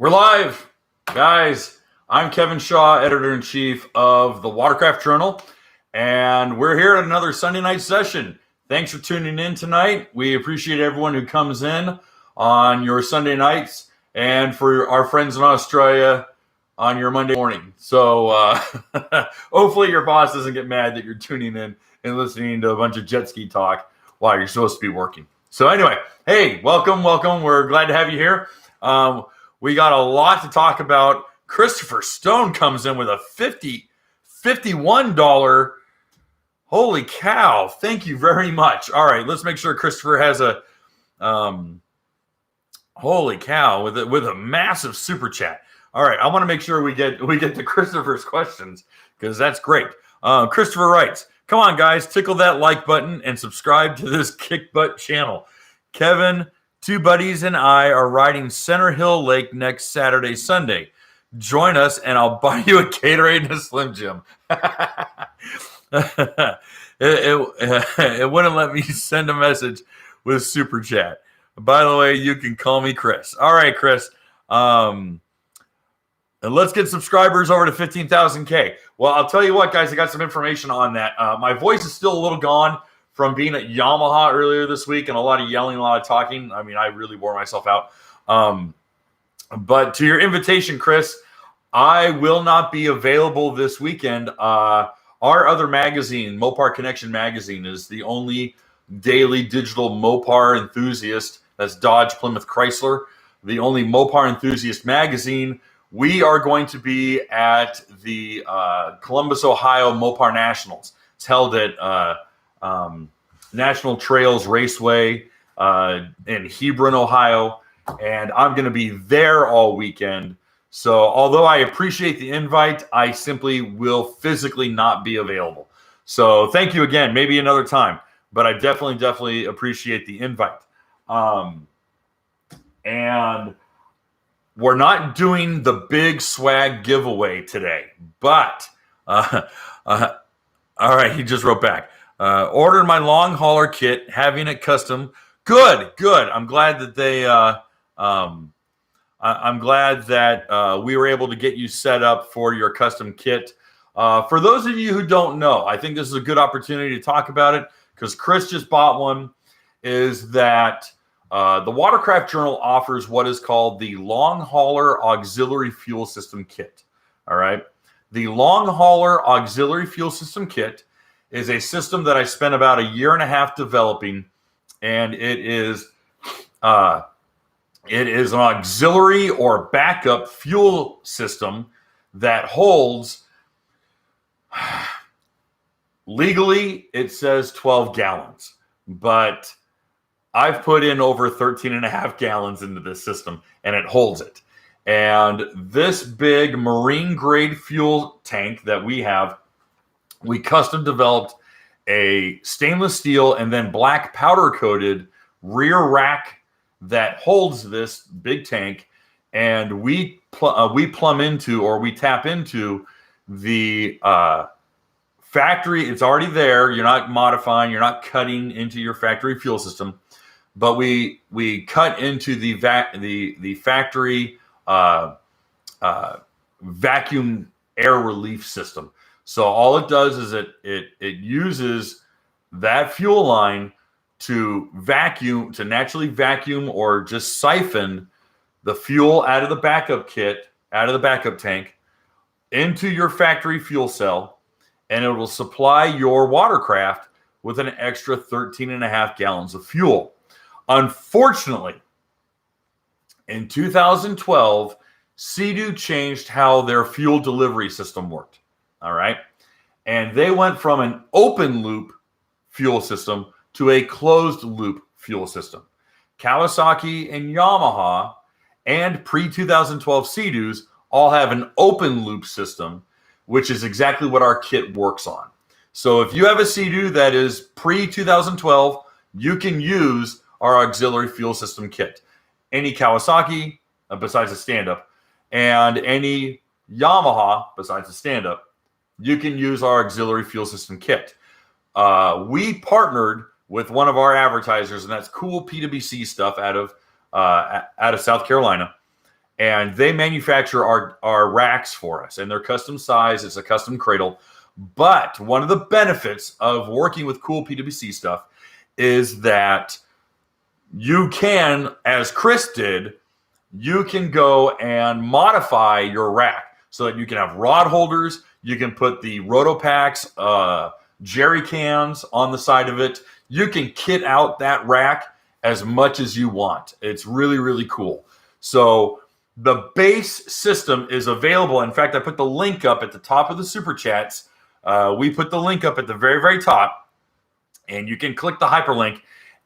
We're live, guys. I'm Kevin Shaw, editor-in-chief of the Watercraft Journal, and we're here at another Sunday night session. Thanks for tuning in tonight. We appreciate everyone who comes in on your Sunday nights, and for our friends in Australia on your Monday morning. So hopefully your boss doesn't get mad that you're tuning in and listening to a bunch of jet ski talk while you're supposed to be working. So anyway, hey, welcome. We're glad to have you here. We got a lot to talk about. Christopher Stone comes in with a $51. Holy cow. Thank you very much. All right, let's make sure Christopher has a holy cow with a massive super chat. All right, I want to make sure we get to Christopher's questions because that's great. Christopher writes, "Come on, guys, tickle that like button and subscribe to this kick butt channel. Kevin, two buddies, and I are riding Center Hill Lake next Saturday, Sunday. Join us, and I'll buy you a Gatorade and a Slim Jim." It wouldn't let me send a message with super chat. By the way, you can call me Chris. All right, Chris. And let's get subscribers over to 15,000K. Well, I'll tell you what, guys, I got some information on that. My voice is still a little gone from being at Yamaha earlier this week and a lot of yelling, a lot of talking. I mean, I really wore myself out. But to your invitation, Chris, I will not be available this weekend. Our other magazine, Mopar Connection Magazine, is the only daily digital Mopar enthusiast. That's Dodge, Plymouth, Chrysler. The only Mopar enthusiast magazine. We are going to be at the Columbus, Ohio Mopar Nationals. It's held at National Trails Raceway in Hebron, Ohio. And I'm going to be there all weekend. So although I appreciate the invite, I simply will physically not be available. So thank you again. Maybe another time. But I definitely appreciate the invite. And we're not doing the big swag giveaway today, but all right, he just wrote back. Ordered my long hauler kit, having it custom. Good. I'm glad that they. I'm glad that we were able to get you set up for your custom kit. For those of you who don't know, I think this is a good opportunity to talk about it because Chris just bought one. Is that the Watercraft Journal offers what is called the Long Hauler Auxiliary Fuel System Kit. All right. The Long Hauler Auxiliary Fuel System Kit is a system that I spent about 1.5 years developing, and it is an auxiliary or backup fuel system that holds, legally, it says 12 gallons, but I've put in over 13.5 gallons into this system, and it holds it. And this big marine-grade fuel tank that we have, we custom developed a stainless steel and then black powder-coated rear rack that holds this big tank, and we plumb into, or we tap into, the factory. It's already there. You're not modifying. You're not cutting into your factory fuel system. But we cut into the factory vacuum air relief system. So all it does is it uses that fuel line to naturally vacuum or just siphon the fuel out of the backup kit, out of the backup tank, into your factory fuel cell, and it will supply your watercraft with an extra 13.5 gallons of fuel. Unfortunately, in 2012, Sea-Doo changed how their fuel delivery system worked. All right. And they went from an open loop fuel system to a closed loop fuel system. Kawasaki and Yamaha and pre-2012 Sea-Doos all have an open loop system, which is exactly what our kit works on. So if you have a Sea-Doo that is pre-2012, you can use our auxiliary fuel system kit. Any Kawasaki, besides a stand-up, and any Yamaha, besides a stand-up, you can use our auxiliary fuel system kit. We partnered with one of our advertisers, and that's cool PWC stuff out of South Carolina. and they manufacture our racks for us, and they're custom size. It's a custom cradle. But one of the benefits of working with cool PWC stuff is that you can, as Chris did, you can go and modify your rack so that you can have rod holders. You can put the Rotopacks jerry cans on the side of it. You can kit out that rack as much as you want. It's really, really cool. So the base system is available. In fact, I put the link up at the top of the super chats. We put the link up at the very, very top, and you can click the hyperlink,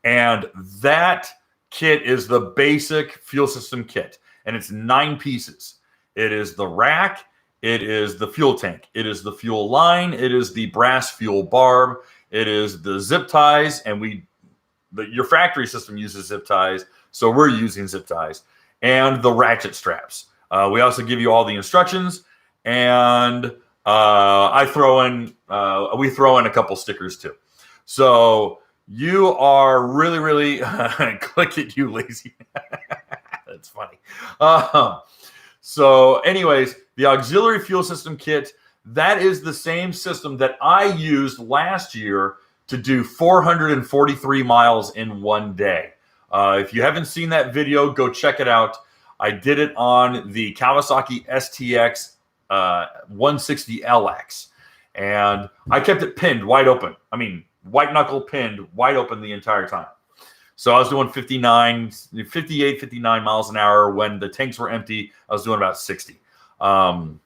and that kit is the basic fuel system kit, and it's 9 pieces. It is the rack, it is the fuel tank, it is the fuel line, it is the brass fuel barb, it is the zip ties, and your factory system uses zip ties, so we're using zip ties, and the ratchet straps. We also give you all the instructions, and we throw in a couple stickers too. So you are really, really click it, you lazy. That's funny. So anyways, the auxiliary fuel system kit, that is the same system that I used last year to do 443 miles in one day. If you haven't seen that video, go check it out. I did it on the Kawasaki STX 160LX, and I kept it pinned wide open. I mean, white knuckle pinned wide open the entire time. So I was doing 58, 59 miles an hour. When the tanks were empty, I was doing about 60. And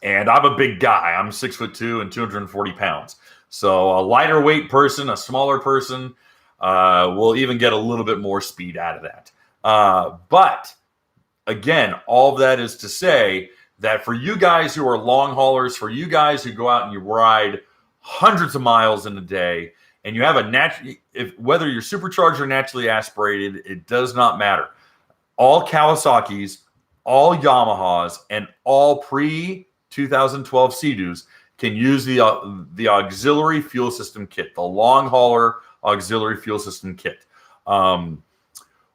I'm a big guy. I'm 6'2" and 240 pounds. So a lighter weight person, a smaller person, will even get a little bit more speed out of that. But again, all of that is to say that for you guys who are long haulers, for you guys who go out and you ride hundreds of miles in a day, and you have whether you're supercharged or naturally aspirated, it does not matter. All Kawasaki's, all Yamahas, and all pre-2012 Sea-Doos can use the auxiliary fuel system kit, the long hauler auxiliary fuel system kit.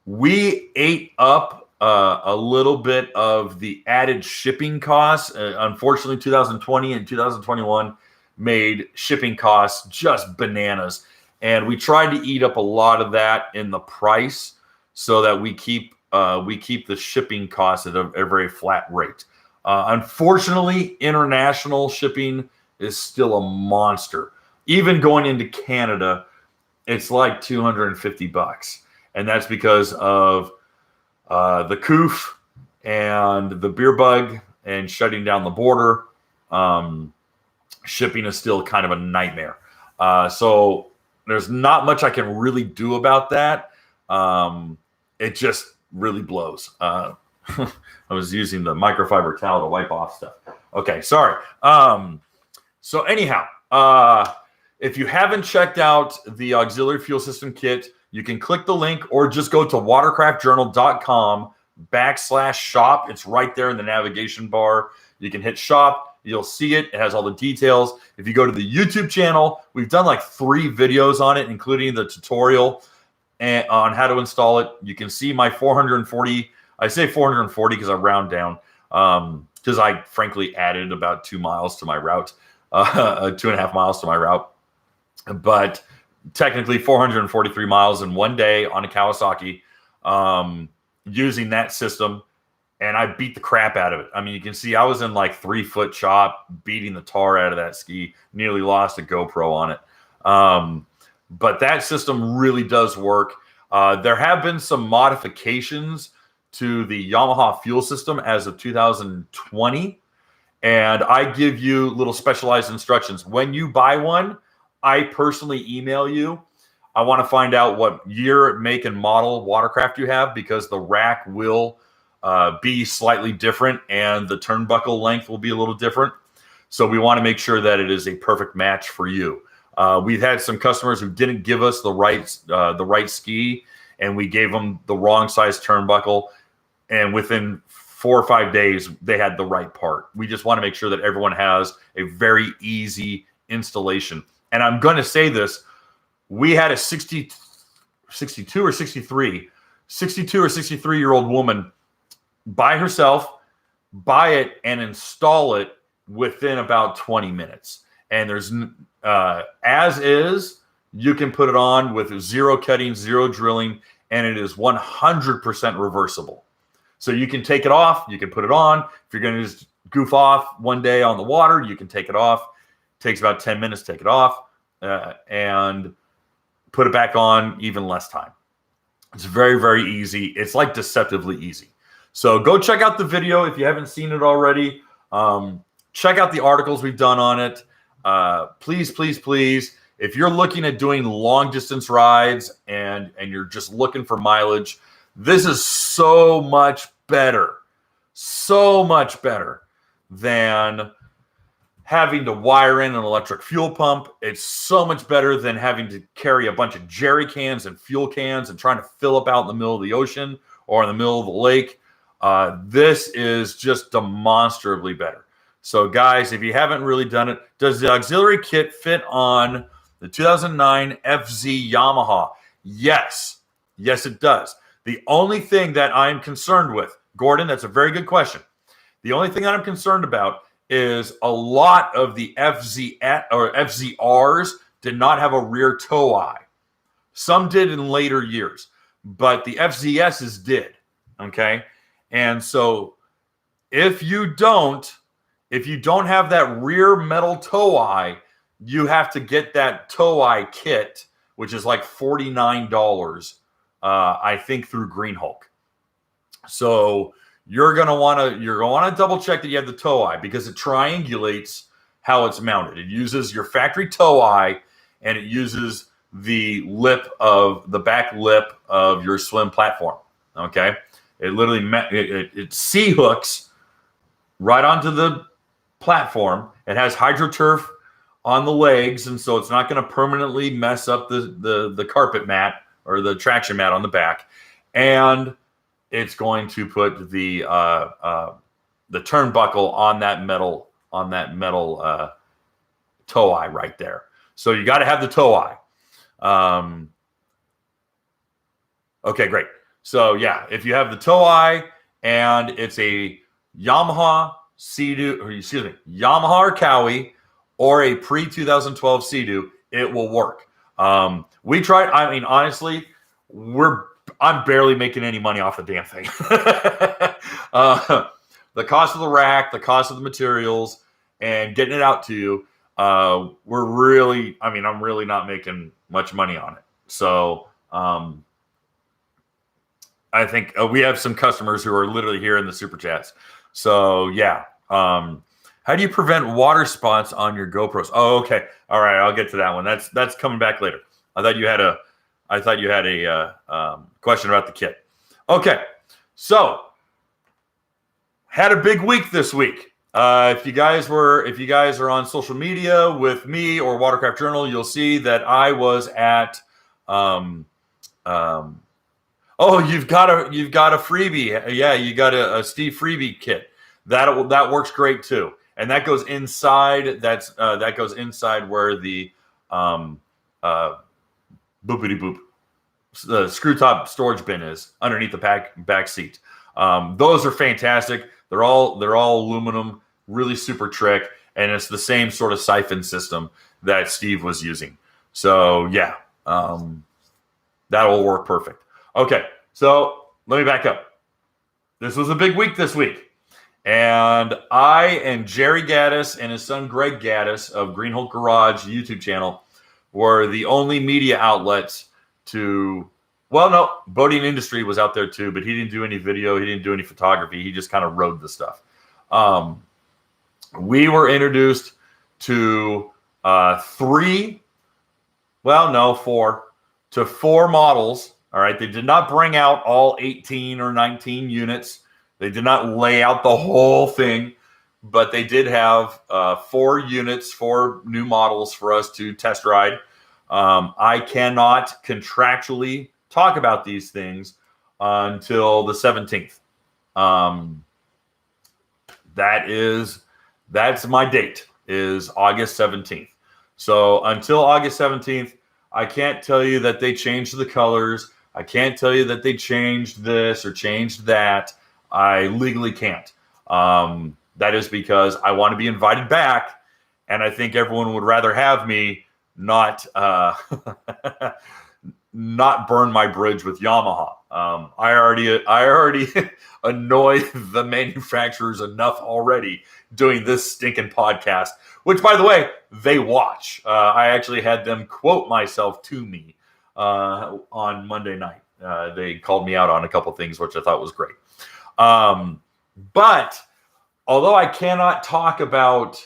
We ate up a little bit of the added shipping costs. Unfortunately, 2020 and 2021 made shipping costs just bananas. And we tried to eat up a lot of that in the price so that we keep the shipping costs at a very flat rate. Unfortunately, international shipping is still a monster. Even going into Canada, it's like $250. And that's because of the coof and the beer bug and shutting down the border. Shipping is still kind of a nightmare. So there's not much I can really do about that. It just really blows. I was using the microfiber towel to wipe off stuff. Okay, sorry. So anyhow, if you haven't checked out the auxiliary fuel system kit, you can click the link or just go to watercraftjournal.com/shop. It's right there in the navigation bar. You can hit shop. You'll see it. It has all the details. If you go to the YouTube channel, we've done like 3 videos on it, including the tutorial on how to install it. You can see my 440. I say 440 because I round down because I frankly added about 2 miles to my route, 2.5 miles to my route. But technically 443 miles in one day on a Kawasaki using that system. And I beat the crap out of it. I mean, you can see I was in like 3-foot chop, beating the tar out of that ski, nearly lost a GoPro on it. But that system really does work. There have been some modifications to the Yamaha fuel system as of 2020. And I give you little specialized instructions. When you buy one, I personally email you. I want to find out what year, make, and model watercraft you have, because the rack will be slightly different and the turnbuckle length will be a little different. So we want to make sure that it is a perfect match for you. We've had some customers who didn't give us the right ski, and we gave them the wrong size turnbuckle, and within 4 or 5 days they had the right part. We just want to make sure that everyone has a very easy installation. And I'm going to say this, we had a 62 or 63 year old woman by herself, buy it and install it within about 20 minutes. And there's as is, you can put it on with zero cutting, zero drilling, and it is 100% reversible. So you can take it off, you can put it on. If you're going to just goof off one day on the water, you can take it off. It takes about 10 minutes to take it off and put it back on even less time. It's very, very easy. It's like deceptively easy. So go check out the video if you haven't seen it already. Check out the articles we've done on it. Please, please, please. If you're looking at doing long distance rides and you're just looking for mileage, this is so much better than having to wire in an electric fuel pump. It's so much better than having to carry a bunch of jerry cans and fuel cans and trying to fill up out in the middle of the ocean or in the middle of the lake. This is just demonstrably better. So guys, if you haven't really done it, does the auxiliary kit fit on the 2009 FZ Yamaha? Yes, it does. The only thing that I'm concerned with, Gordon, that's a very good question. The only thing that I'm concerned about is a lot of the FZRs did not have a rear tow eye. Some did in later years, but the FZSs did. Okay, and so if you don't have that rear metal tow eye, you have to get that tow eye kit, which is like $49, I think, through Green Hulk. So you're gonna want to double check that you have the tow eye, because it triangulates how it's mounted. It uses your factory tow eye, and it uses the back lip of your swim platform. Okay, it literally it C hooks right onto the platform. It has HydroTurf on the legs, and so it's not going to permanently mess up the carpet mat or the traction mat on the back. And it's going to put the turnbuckle on that metal toe eye right there. So you got to have the toe eye. Okay, great. So yeah, if you have the toe eye and it's a Yamaha Yamaha or Cowie or a pre-2012 Sea-Doo, it will work. We tried. I mean, honestly, I'm barely making any money off the damn thing. The cost of the rack, the cost of the materials, and getting it out to you, I'm really not making much money on it. So I think we have some customers who are literally here in the super chats. So yeah. How do you prevent water spots on your GoPros? Oh, okay. All right. I'll get to that one. That's coming back later. I thought you had a question about the kit. Okay. So had a big week this week. If you guys are on social media with me or Watercraft Journal, you'll see that I was at, oh, you've got a freebie. Yeah. You got a Steve freebie kit. That works great too. And that goes inside. That goes inside where the boopity boop, the screw top storage bin is underneath the back seat. Those are fantastic. They're all aluminum, really super trick, and it's the same sort of siphon system that Steve was using. So yeah, that will work perfect. Okay, so let me back up. This was a big week this week. And I and Jerry Gaddis and his son Greg Gaddis of Green Hulk Garage YouTube channel were the only media outlets to, well, no, Boating Industry was out there too, but he didn't do any video. He didn't do any photography. He just kind of rode the stuff. We were introduced to four models. All right. They did not bring out all 18 or 19 units. They did not lay out the whole thing, but they did have 4 units, 4 new models for us to test ride. I cannot contractually talk about these things until the 17th. That's my date, is August 17th. So until August 17th, I can't tell you that they changed the colors. I can't tell you that they changed this or changed that. I legally can't. That is because I want to be invited back, and I think everyone would rather have me not not burn my bridge with Yamaha. I already annoy the manufacturers enough already doing this stinking podcast, which, by the way, they watch. I actually had them quote myself to me on Monday night. They called me out on a couple things, which I thought was great. But although I cannot talk about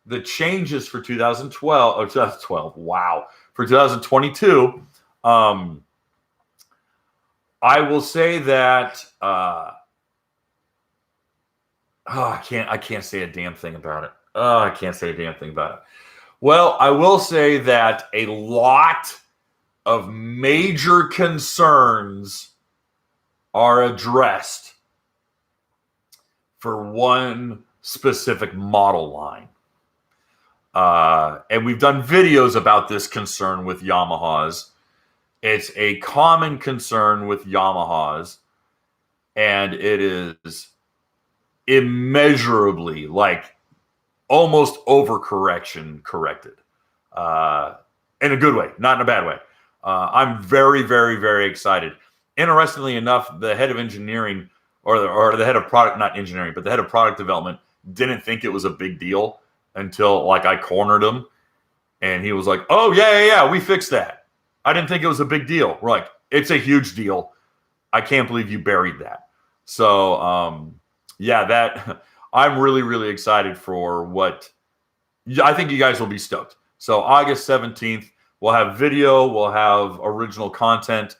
the changes for 2012, wow, for 2022, I will say that I can't say a damn thing about it. I can't say a damn thing about it. Well, I will say that a lot of major concerns are addressed for one specific model line. And we've done videos about this concern with Yamahas. It's a common concern with Yamahas, and it is immeasurably, like almost overcorrection corrected, in a good way, not in a bad way. I'm very, very, very excited. Interestingly enough, the head of engineering or the head of product, not engineering, but the head of product development didn't think it was a big deal until like I cornered him, and he was like, "Oh yeah, we fixed that. I didn't think it was a big deal." We're like, "It's a huge deal. I can't believe you buried that." So yeah, that I'm really, really excited for what I think you guys will be stoked. So August 17th, we'll have video, we'll have original content.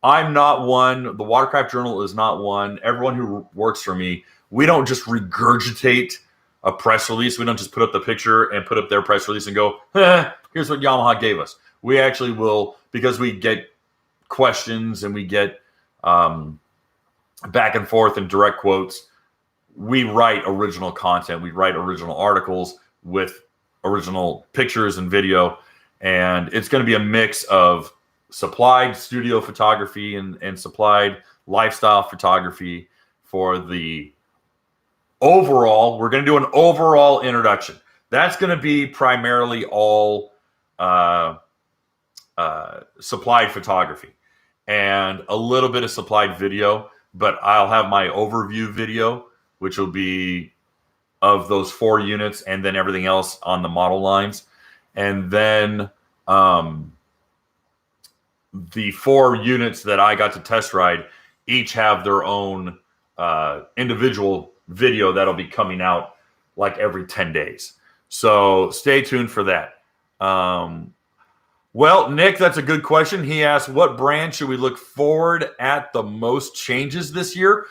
I'm not one. The Watercraft Journal is not one. Everyone who works for me, we don't just regurgitate a press release. We don't just put up the picture and put up their press release and go, here's what Yamaha gave us. We actually will, because we get questions and we get back and forth and direct quotes, we write original content. We write original articles with original pictures and video. And it's going to be a mix of supplied studio photography and supplied lifestyle photography for the overall. We're going to do an overall introduction. That's going to be primarily all supplied photography and a little bit of supplied video, but I'll have my overview video, which will be of those 4 units and then everything else on the model lines. And then the 4 units that I got to test ride each have their own individual video that'll be coming out like every 10 days. So stay tuned for that. Well, Nick, that's a good question. He asked, what brand should we look forward at the most changes this year?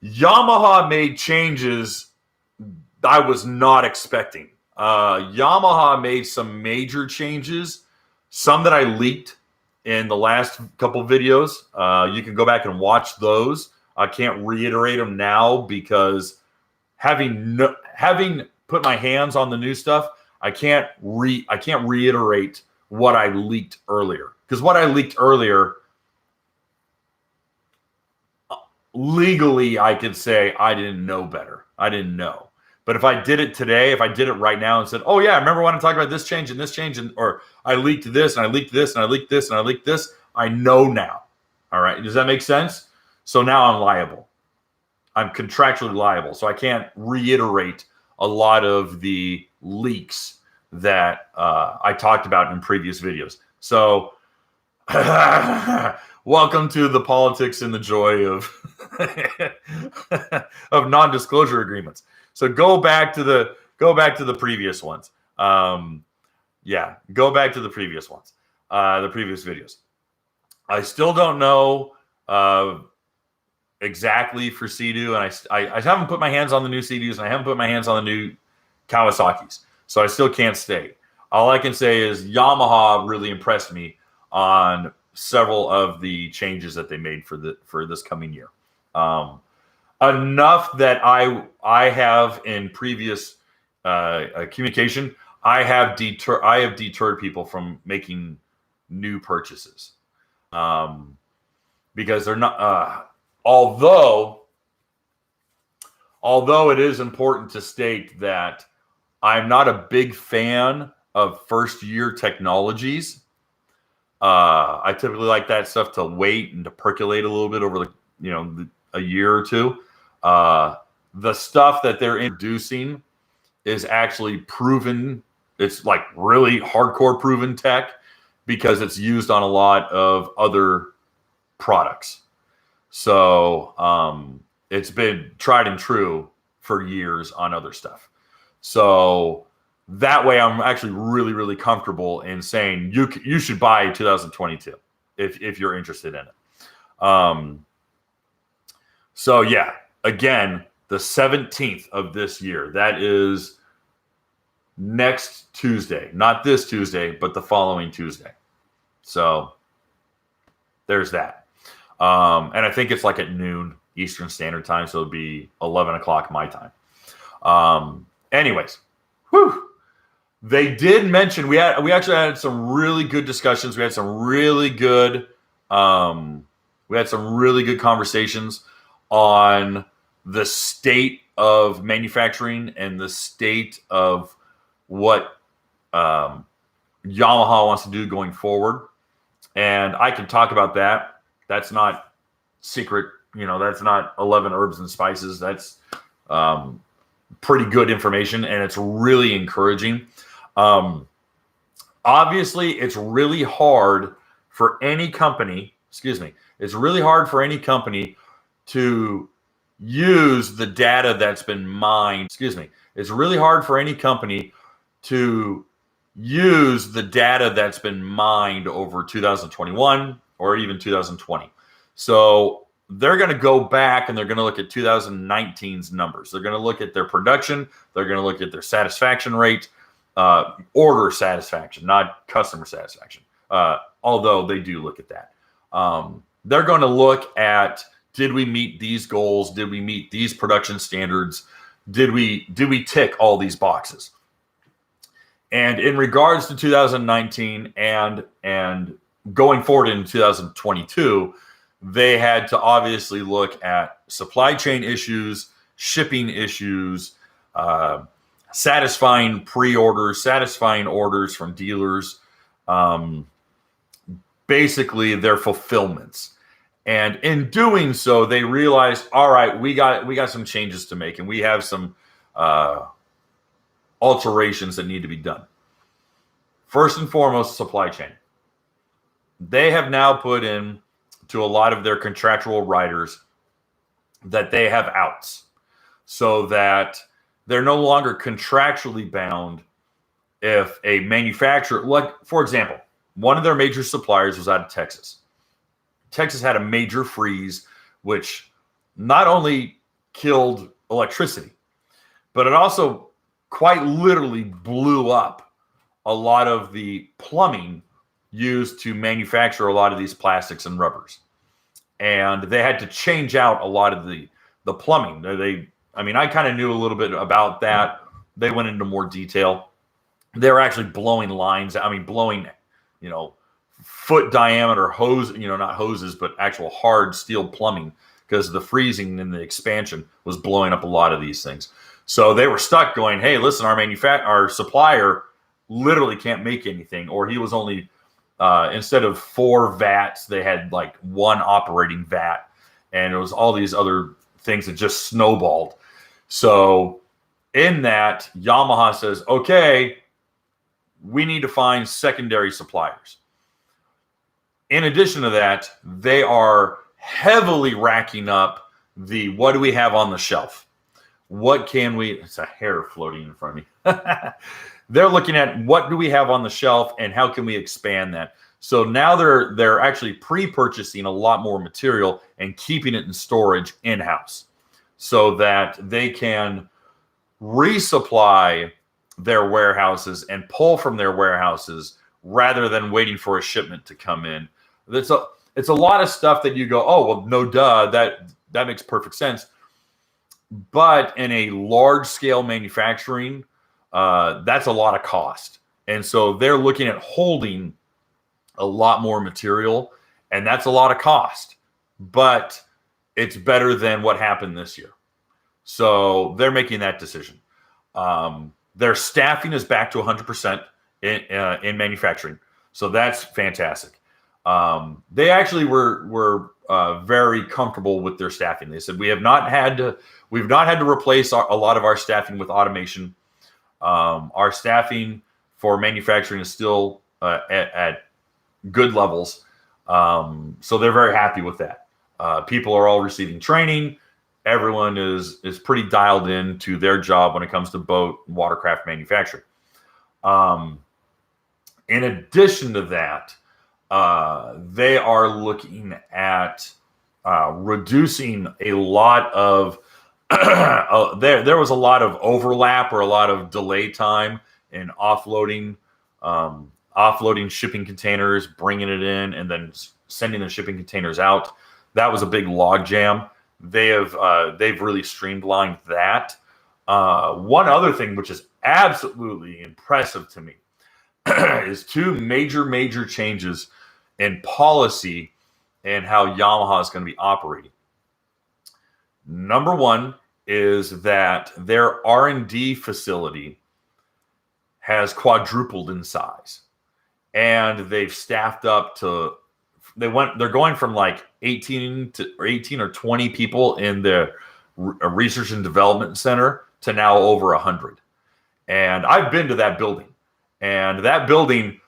Yamaha made changes I was not expecting. Yamaha made some major changes, some that I leaked in the last couple videos. You can go back and watch those. I can't reiterate them now because having put my hands on the new stuff, I can't reiterate what I leaked earlier, because what I leaked earlier, legally, I could say I didn't know better. I didn't know. But if I did it today, if I did it right now and said, "Oh yeah, remember when I talked about this change, and or I leaked this and I leaked this and I leaked this and I leaked this," I know now. All right, does that make sense? So now I'm liable. I'm contractually liable, so I can't reiterate a lot of the leaks that I talked about in previous videos. So welcome to the politics and the joy of of non-disclosure agreements. So go back to the previous ones. Yeah, go back to the previous ones, the previous videos. I still don't know exactly for Sea-Doo, and I haven't put my hands on the new Sea-Doos, and I haven't put my hands on the new Kawasaki's. So I still can't state. All I can say is Yamaha really impressed me on several of the changes that they made for this coming year. Enough that I have in previous communication, I have deterred people from making new purchases, because they're not. Although although it is important to state that I'm not a big fan of first-year technologies. I typically like that stuff to wait and to percolate a little bit over a year or two. The stuff that they're introducing is actually proven. It's like really hardcore proven tech because it's used on a lot of other products. So it's been tried and true for years on other stuff. So that way I'm actually really, really comfortable in saying you should buy 2022 if you're interested in it. So yeah, again, the 17th of this year, that is next Tuesday, not this Tuesday, but the following Tuesday. So there's that. And I think it's like at noon Eastern Standard Time, so it'll be 11 o'clock my time. Anyways, whew. They did mention we actually had some really good discussions. We had some really good conversations on the state of manufacturing and the state of what Yamaha wants to do going forward. And I can talk about that. That's not secret. That's not 11 herbs and spices. That's pretty good information, and it's really encouraging. Obviously, it's really hard for any company, it's really hard for any company to use the data that's been mined. It's really hard for any company to use the data that's been mined over 2021 or even 2020. So they're going to go back and they're going to look at 2019's numbers. They're going to look at their production. They're going to look at their satisfaction rate, order satisfaction, not customer satisfaction, although they do look at that. They're going to look at, did we meet these goals? Did we meet these production standards? Did we tick all these boxes? And in regards to 2019 and going forward in 2022, they had to obviously look at supply chain issues, shipping issues, satisfying pre-orders, satisfying orders from dealers, basically their fulfillments. And in doing so, they realized, all right, we got some changes to make, and we have some alterations that need to be done. First and foremost, supply chain. They have now put in to a lot of their contractual riders that they have outs, so that they're no longer contractually bound if a manufacturer, like, for example, one of their major suppliers was out of Texas. Texas had a major freeze, which not only killed electricity, but it also quite literally blew up a lot of the plumbing used to manufacture a lot of these plastics and rubbers. And they had to change out a lot of the plumbing. I kind of knew a little bit about that. They went into more detail. They were actually blowing lines. Blowing, foot diameter hose, not hoses, but actual hard steel plumbing, because the freezing and the expansion was blowing up a lot of these things. So they were stuck going, hey, listen, our supplier literally can't make anything, or he was only, instead of 4 vats, they had like 1 operating vat, and it was all these other things that just snowballed. So in that, Yamaha says, okay, we need to find secondary suppliers. In addition to that, they are heavily racking up what do we have on the shelf? What can we, it's a hair floating in front of me. They're looking at what do we have on the shelf and how can we expand that? So now they're actually pre-purchasing a lot more material and keeping it in storage in-house so that they can resupply their warehouses and pull from their warehouses rather than waiting for a shipment to come in. It's a lot of stuff that you go, oh, well, no, duh, that makes perfect sense. But in a large scale manufacturing, that's a lot of cost. And so they're looking at holding a lot more material, and that's a lot of cost. But it's better than what happened this year. So they're making that decision. Their staffing is back to 100% in manufacturing. So that's fantastic. They actually were very comfortable with their staffing. They said we've not had to replace a lot of our staffing with automation. Our staffing for manufacturing is still at good levels. So they're very happy with that. People are all receiving training. Everyone is pretty dialed in to their job when it comes to boat and watercraft manufacturing. In addition to that, they are looking at reducing a lot of there was a lot of overlap or a lot of delay time in offloading shipping containers, bringing it in, and then sending the shipping containers out. That was a big log jam. They've really streamlined that. One other thing which is absolutely impressive to me is two major changes in policy and how Yamaha is going to be operating. Number one is that their R&D facility has quadrupled in size, and they've staffed up to they're going from like 18 or 20 people in the research and development center to now over 100. And I've been to that building, and that building,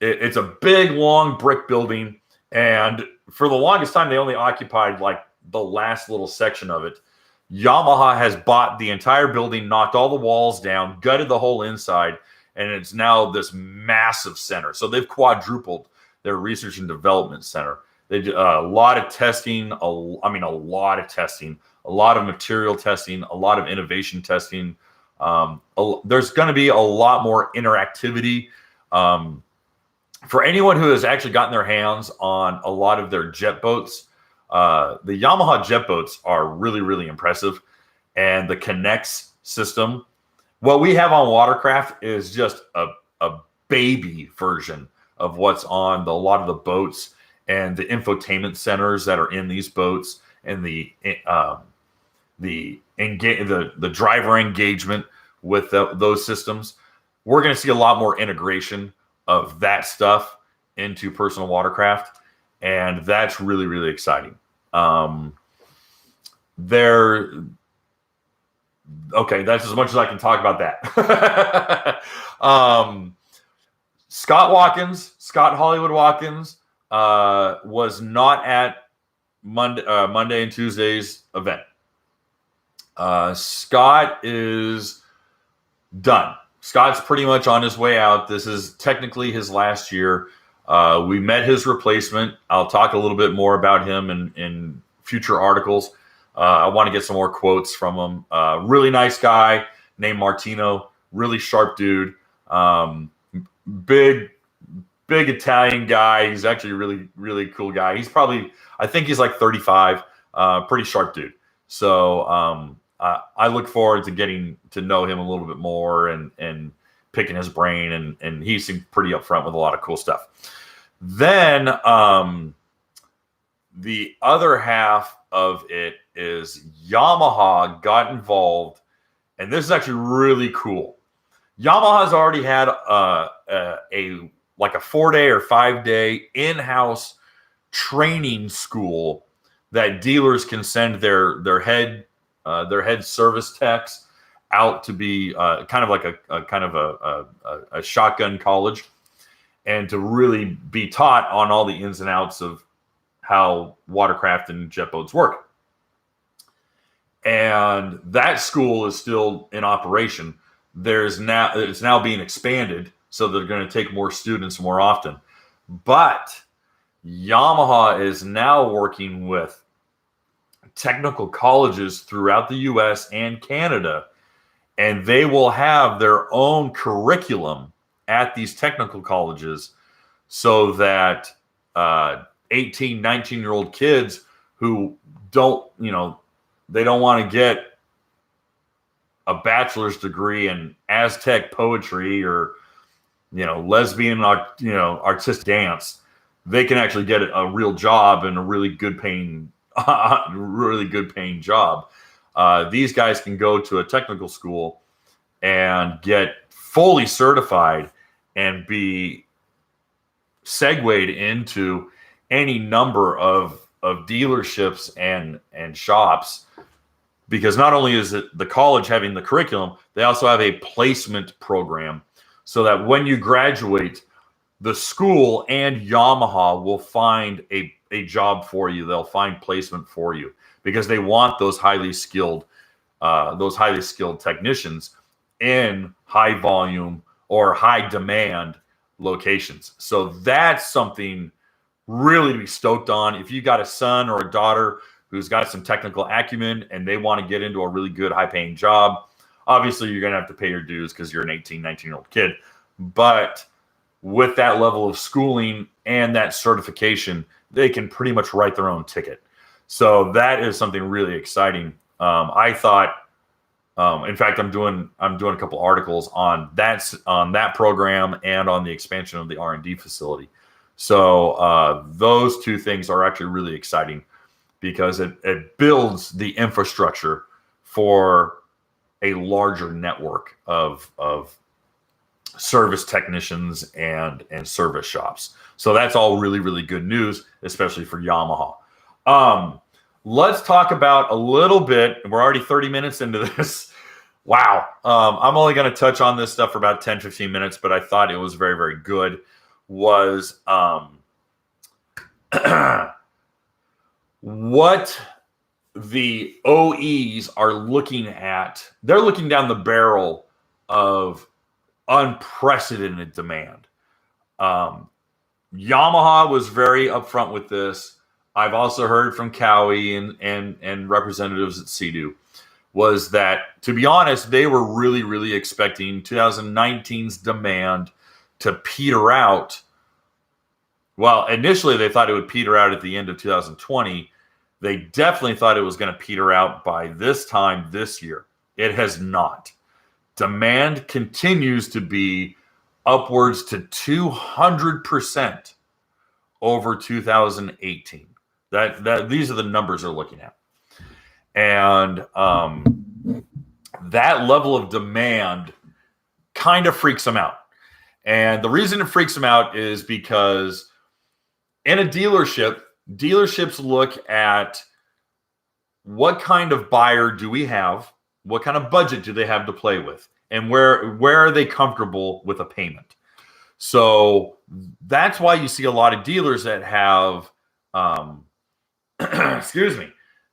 it's a big long brick building, and for the longest time they only occupied like the last little section of it. Yamaha has bought the entire building, knocked all the walls down, gutted the whole inside, and it's now this massive center. So they've quadrupled their research and development center. They did a lot of testing, a lot of testing, a lot of material testing, a lot of innovation testing. There's going to be a lot more interactivity. For anyone who has actually gotten their hands on a lot of their jet boats, the Yamaha jet boats are really impressive. And the Connects system, what we have on Watercraft is just a baby version of what's on a lot of the boats, and the infotainment centers that are in these boats, and the driver engagement with those systems. We're going to see a lot more integration of that stuff into personal watercraft, and that's really exciting. Okay, that's as much as I can talk about that. Scott Hollywood Watkins was not at Monday and Tuesday's event. Scott is done. Scott's pretty much on his way out. This is technically his last year. We met his replacement. I'll talk a little bit more about him in future articles. I want to get some more quotes from him. Really nice guy named Martino. Really sharp dude. Big Italian guy. He's actually really cool guy. I think he's like 35. Pretty sharp dude. So I look forward to getting to know him a little bit more and picking his brain, and he seemed pretty upfront with a lot of cool stuff. Then the other half of it is Yamaha got involved, and this is actually really cool. Yamaha's already had a 4-day or 5-day in-house training school that dealers can send their head service techs out to be kind of like a shotgun college, and to really be taught on all the ins and outs of how watercraft and jet boats work. And that school is still in operation. It's now being expanded, so they're going to take more students more often. But Yamaha is now working with technical colleges throughout the US and Canada, and they will have their own curriculum at these technical colleges, so that 18, 19-year-old kids who don't want to get a bachelor's degree in Aztec poetry or lesbian artistic dance, they can actually get a real job and a really good paying job. These guys can go to a technical school and get fully certified and be segued into any number of dealerships and shops, because not only is it the college having the curriculum, they also have a placement program so that when you graduate, the school and Yamaha will find a job for you. They'll find placement for you because they want those highly skilled technicians in high volume or high demand locations. So that's something really to be stoked on. If you got a son or a daughter who's got some technical acumen and they want to get into a really good high paying job, obviously you're going to have to pay your dues because you're an 18, 19-year-old kid. But with that level of schooling and that certification, they can pretty much write their own ticket. So that is something really exciting. I thought, in fact, I'm doing a couple articles on that program and on the expansion of the R&D facility. So those two things are actually really exciting because it builds the infrastructure for a larger network of service technicians and service shops. So that's all really, really good news, especially for Yamaha. Let's talk about a little bit. We're already 30 minutes into this. Wow. I'm only going to touch on this stuff for about 10, 15 minutes, but I thought it was very, very good. Was what the OEs are looking at. They're looking down the barrel of unprecedented demand. Yamaha was very upfront with this. I've also heard from Cowie and representatives at Sea-Doo was that, to be honest, they were really, really expecting 2019's demand to peter out. Well, initially they thought it would peter out at the end of 2020. They definitely thought it was going to peter out by this time this year. It has not. Demand continues to be upwards to 200% over 2018. These are the numbers they're looking at. And that level of demand kind of freaks them out. And the reason it freaks them out is because in a dealership, dealerships look at what kind of buyer do we have, what kind of budget do they have to play with, and where are they comfortable with a payment. So that's why you see a lot of dealers that have,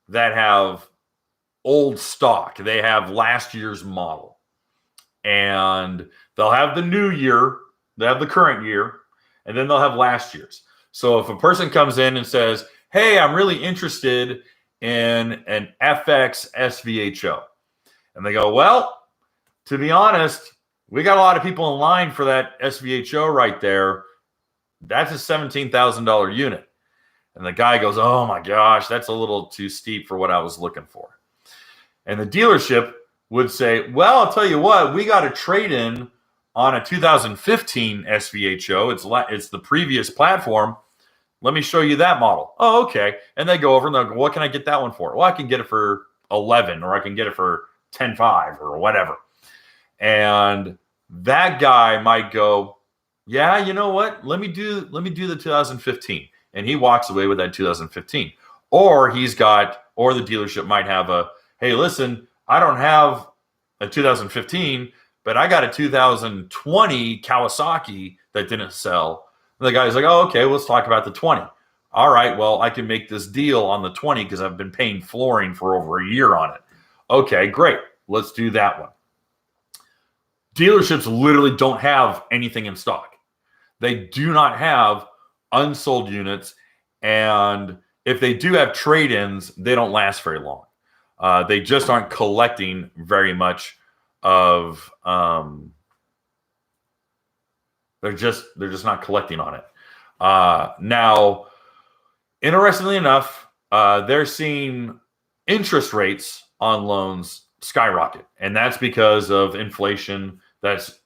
that have old stock. They have last year's model, and they'll have the new year, they have the current year, and then they'll have last year's. So if a person comes in and says, hey, I'm really interested in an FX SVHO, and they go, well, to be honest, we got a lot of people in line for that SVHO right there. That's a $17,000 unit. And the guy goes, oh my gosh, that's a little too steep for what I was looking for. And the dealership would say, well, I'll tell you what, we got a trade-in on a 2015 SVHO. It's the previous platform. Let me show you that model. Oh, okay. And they go over and they'll go, what can I get that one for? Well, I can get it for 11, or I can get it for 10.5 or whatever. And that guy might go, yeah, you know what? Let me do the 2015. And he walks away with that 2015. Or the dealership might have hey, listen, I don't have a 2015, but I got a 2020 Kawasaki that didn't sell. And the guy's like, oh, okay, let's talk about the 20. All right, well, I can make this deal on the 20 because I've been paying flooring for over a year on it. Okay, great. Let's do that one. Dealerships literally don't have anything in stock. They do not have unsold units, and if they do have trade-ins, they don't last very long. They just aren't collecting very much of. They're just not collecting on it. Now, interestingly enough, they're seeing interest rates on loans skyrocket, and that's because of inflation that's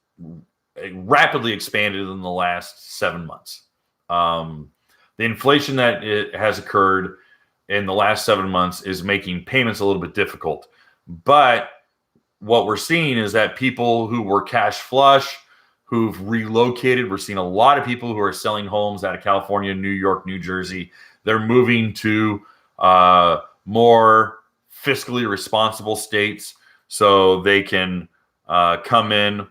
rapidly expanded in the last 7 months. The inflation that has occurred in the last 7 months is making payments a little bit difficult. But what we're seeing is that people who were cash flush, who've relocated, we're seeing a lot of people who are selling homes out of California, New York, New Jersey. They're moving to more fiscally responsible states so they can come in,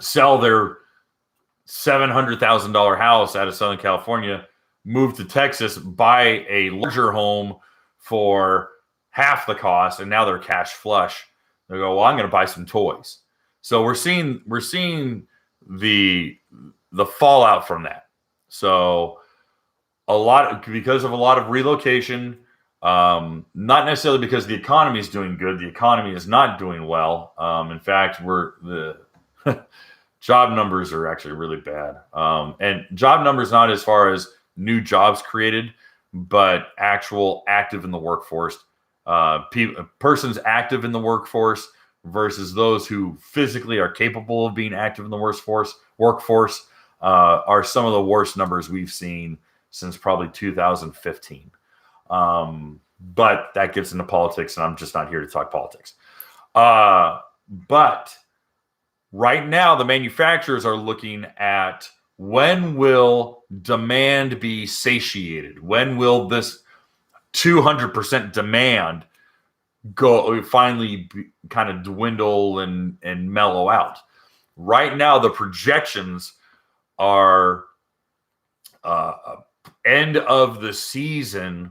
sell their $700,000 house out of Southern California, move to Texas, buy a larger home for half the cost, and now they're cash flush. They go, well, I'm going to buy some toys. So we're seeing the fallout from that. So because of a lot of relocation, not necessarily because the economy is doing good. The economy is not doing well. In fact, the job numbers are actually really bad. And job numbers not as far as new jobs created, but actual active in the workforce. Persons active in the workforce versus those who physically are capable of being active in the workforce are some of the worst numbers we've seen since probably 2015. But that gets into politics, and I'm just not here to talk politics. But right now, the manufacturers are looking at when will demand be satiated? When will this 200% demand finally kind of dwindle and mellow out? Right now, the projections are end of the season,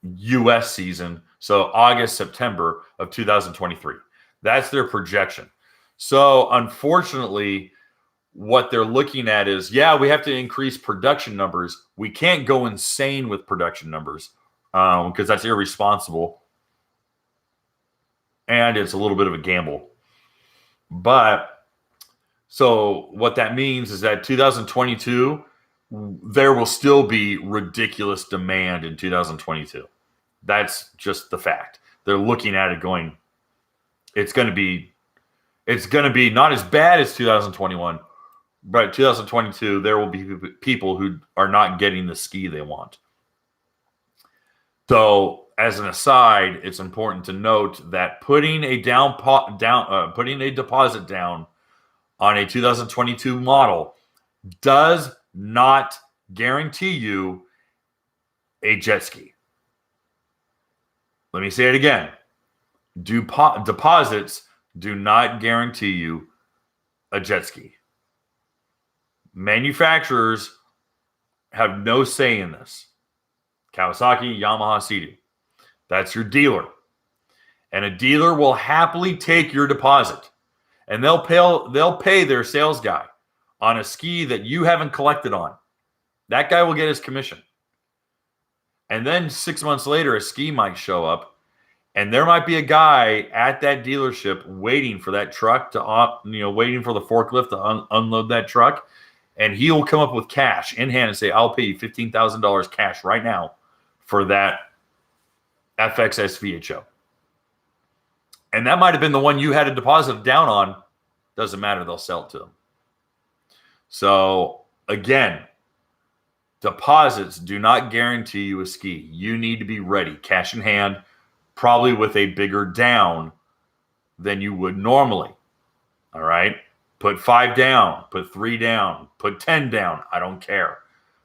U.S. season, so August, September of 2023. That's their projection. So unfortunately, what they're looking at is, we have to increase production numbers. We can't go insane with production numbers because that's irresponsible. And it's a little bit of a gamble. But so what that means is that 2022, there will still be ridiculous demand in 2022. That's just the fact. They're looking at it going, it's going to be not as bad as 2021, but 2022, there will be people who are not getting the ski they want. So, as an aside, it's important to note that putting a deposit down on a 2022 model does not guarantee you a jet ski. Let me say it again. Deposits do not guarantee you a jet ski. Manufacturers have no say in this. Kawasaki, Yamaha, Sea-Doo. That's your dealer. And a dealer will happily take your deposit. And they'll pay their sales guy on a ski that you haven't collected on. That guy will get his commission. And then 6 months later, a ski might show up. And there might be a guy at that dealership waiting for that truck waiting for the forklift to unload that truck. And he will come up with cash in hand and say, I'll pay you $15,000 cash right now for that FXS VHO. And that might have been the one you had a deposit down on. Doesn't matter. They'll sell it to them. So, again, deposits do not guarantee you a ski. You need to be ready, cash in hand, probably with a bigger down than you would normally. All right? Put 5 down, put 3 down, put 10 down. I don't care.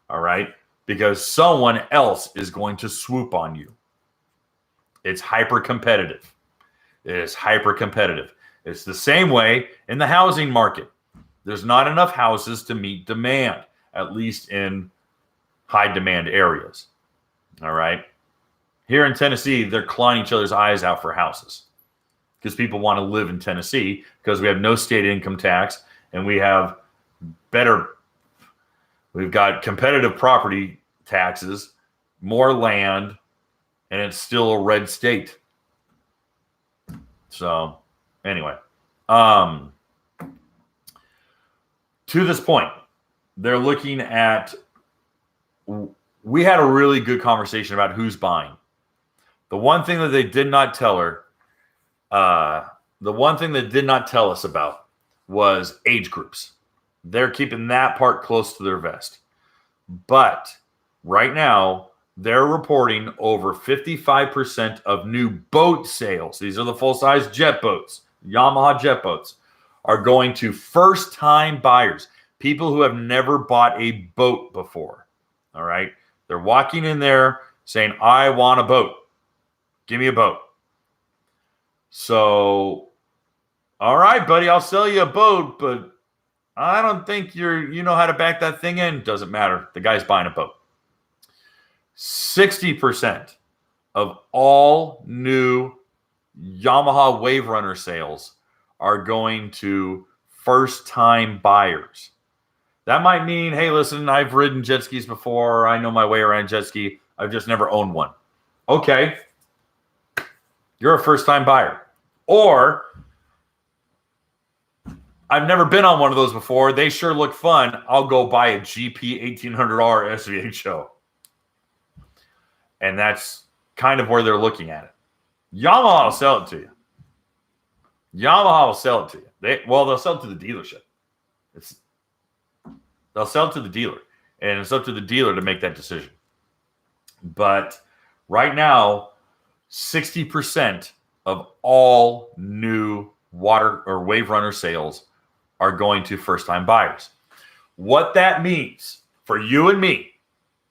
All right? Because someone else is going to swoop on you. It's hyper competitive. It is hyper competitive. It's the same way in the housing market. There's not enough houses to meet demand, at least in high demand areas. All right? Here in Tennessee, they're clawing each other's eyes out for houses because people want to live in Tennessee because we have no state income tax and we've got competitive property taxes, more land, and it's still a red state. So, anyway, to this point, they're looking at, we had a really good conversation about who's buying. The one thing that they did not tell us about was age groups. They're keeping that part close to their vest. But right now, they're reporting over 55% of new boat sales. These are the full-size jet boats, Yamaha jet boats, are going to first-time buyers, people who have never bought a boat before. All right? They're walking in there saying, I want a boat. Give me a boat. So, all right, buddy, I'll sell you a boat, but I don't think you know how to back that thing in. Doesn't matter. The guy's buying a boat. 60% of all new Yamaha Wave Runner sales are going to first-time buyers. That might mean, hey, listen, I've ridden jet skis before. I know my way around jet ski. I've just never owned one. Okay. You're a first-time buyer. Or, I've never been on one of those before. They sure look fun. I'll go buy a GP $1,800 SVHO. And that's kind of where they're looking at it. Yamaha will sell it to you. Yamaha will sell it to you. They'll sell it to the dealership. They'll sell it to the dealer. And it's up to the dealer to make that decision. But right now, 60% of all new water or Wave Runner sales are going to first-time buyers. What that means for you and me,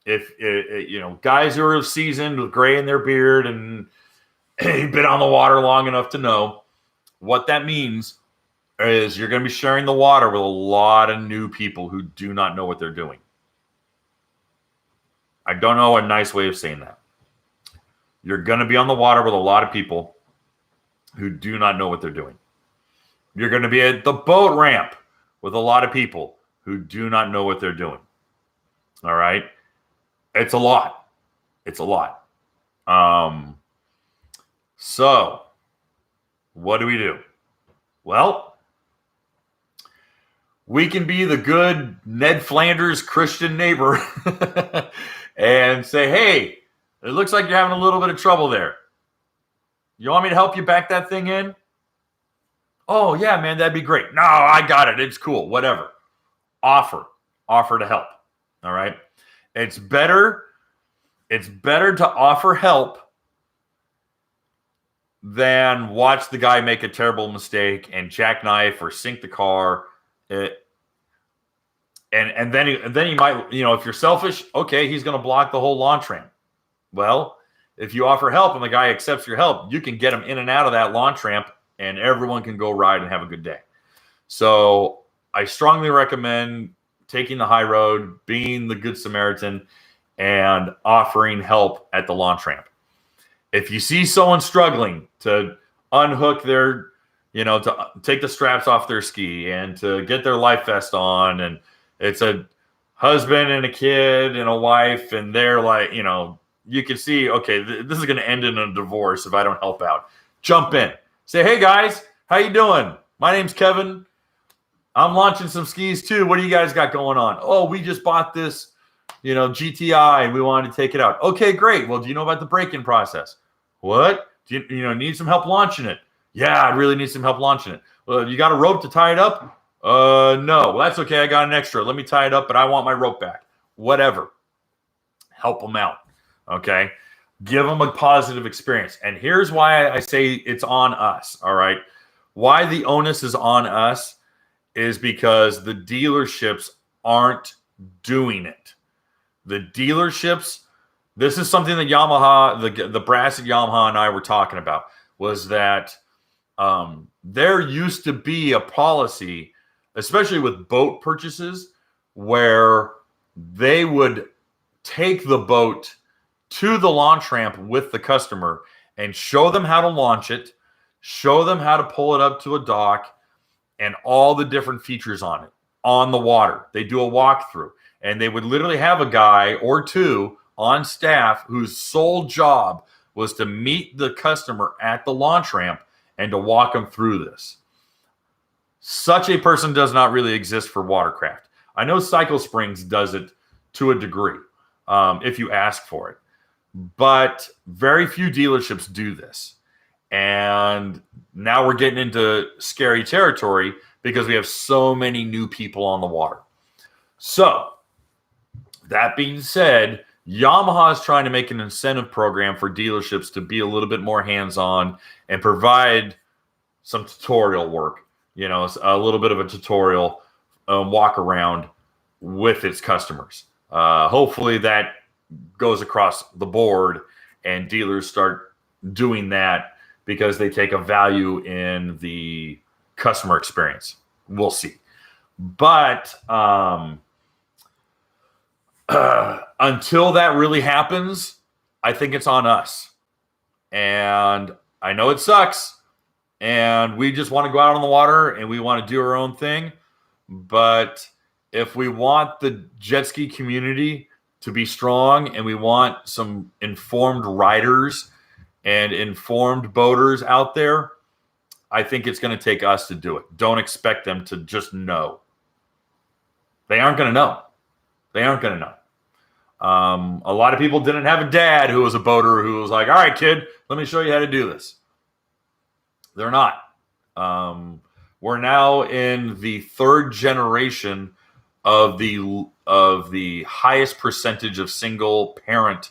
if guys who are seasoned with gray in their beard and been on the water long enough to know, what that means is you're going to be sharing the water with a lot of new people who do not know what they're doing. I don't know a nice way of saying that. You're going to be on the water with a lot of people who do not know what they're doing. You're going to be at the boat ramp with a lot of people who do not know what they're doing. All right? It's a lot. It's a lot. So, what do we do? Well, we can be the good Ned Flanders Christian neighbor and say, hey, it looks like you're having a little bit of trouble there. You want me to help you back that thing in? Oh, yeah, man, that'd be great. No, I got it. It's cool. Whatever. Offer to help. All right? It's better to offer help than watch the guy make a terrible mistake and jackknife or sink the car. And then he might, if you're selfish, okay, he's going to block the whole launch ramp. Well, if you offer help and the guy accepts your help, you can get him in and out of that launch ramp and everyone can go ride and have a good day. So I strongly recommend taking the high road, being the good Samaritan, and offering help at the launch ramp. If you see someone struggling to unhook their, to take the straps off their ski and to get their life vest on, and it's a husband and a kid and a wife, and they're like, you can see, okay, this is going to end in a divorce if I don't help out. Jump in. Say, hey, guys, how you doing? My name's Kevin. I'm launching some skis, too. What do you guys got going on? Oh, we just bought this, GTI, and we wanted to take it out. Okay, great. Well, do you know about the break-in process? What? Do you need some help launching it? Yeah, I really need some help launching it. Well, you got a rope to tie it up? No. Well, that's okay. I got an extra. Let me tie it up, but I want my rope back. Whatever. Help them out. Okay? Give them a positive experience. And here's why I say it's on us, all right? Why the onus is on us is because the dealerships aren't doing it. The dealerships, this is something that Yamaha, the brass at Yamaha and I were talking about, was that there used to be a policy, especially with boat purchases, where they would take the boat to the launch ramp with the customer and show them how to launch it, show them how to pull it up to a dock, and all the different features on it, on the water. They do a walkthrough, and they would literally have a guy or two on staff whose sole job was to meet the customer at the launch ramp and to walk them through this. Such a person does not really exist for Watercraft. I know Cycle Springs does it to a degree, if you ask for it. But very few dealerships do this. And now we're getting into scary territory because we have so many new people on the water. So, that being said, Yamaha is trying to make an incentive program for dealerships to be a little bit more hands-on and provide some tutorial work, a little bit of a tutorial walk around with its customers. Hopefully that goes across the board and dealers start doing that because they take a value in the customer experience. We'll see. But until that really happens, I think it's on us. And I know it sucks. And we just want to go out on the water and we want to do our own thing. But if we want the jet ski community to be strong and we want some informed riders and informed boaters out there, I think it's going to take us to do it. Don't expect them to just know. They aren't going to know. They aren't going to know. A lot of people didn't have a dad who was a boater who was like, all right, kid, let me show you how to do this. They're not. We're now in the third generation of the highest percentage of single parent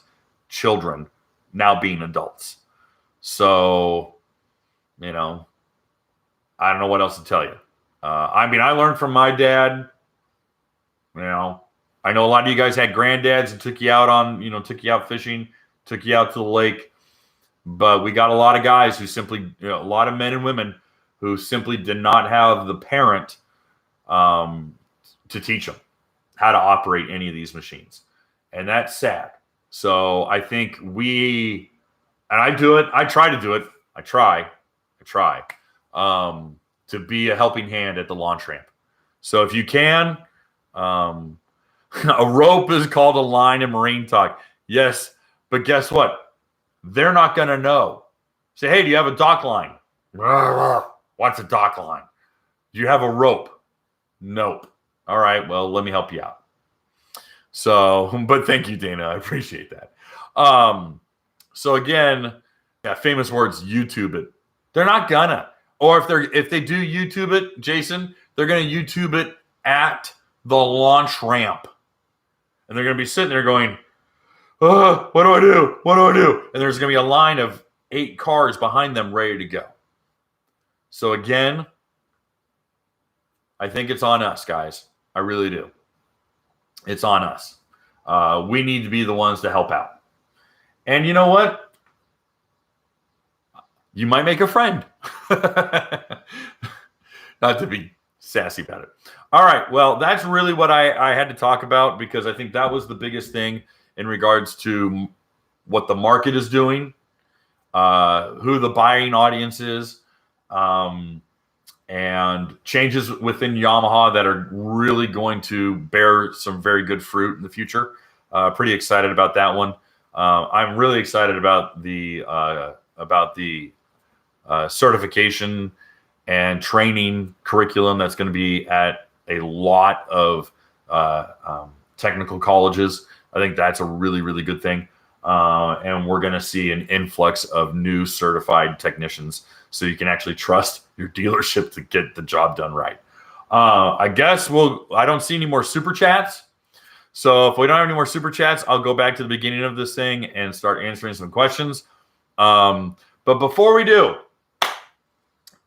children now being adults. So, I don't know what else to tell you. I learned from my dad. I know a lot of you guys had granddads that took you out took you out fishing, took you out to the lake. But we got a lot of guys who simply, a lot of men and women who simply did not have the parent to teach them how to operate any of these machines. And that's sad. So I think I do it. I try to do it. I try to be a helping hand at the launch ramp. So if you can, a rope is called a line in Marine talk. Yes, but guess what? They're not going to know. Say, hey, do you have a dock line? What's a dock line? Do you have a rope? Nope. All right, well, let me help you out. So, but thank you, Dana. I appreciate that. So again, famous words, YouTube it. They're not gonna. Or if they do YouTube it, Jason, they're gonna YouTube it at the launch ramp. And they're gonna be sitting there going, what do I do? What do I do? And there's going to be a line of 8 cars behind them ready to go. So again, I think it's on us, guys. I really do. It's on us. We need to be the ones to help out. And you know what? You might make a friend. Not to be sassy about it. All right. Well, that's really what I had to talk about because I think that was the biggest thing in regards to what the market is doing, who the buying audience is, and changes within Yamaha that are really going to bear some very good fruit in the future. Pretty excited about that one. I'm really excited about the certification and training curriculum that's going to be at a lot of technical colleges. I think that's a really, really good thing. And we're going to see an influx of new certified technicians so you can actually trust your dealership to get the job done right. I guess I don't see any more super chats. So if we don't have any more super chats, I'll go back to the beginning of this thing and start answering some questions. But before we do,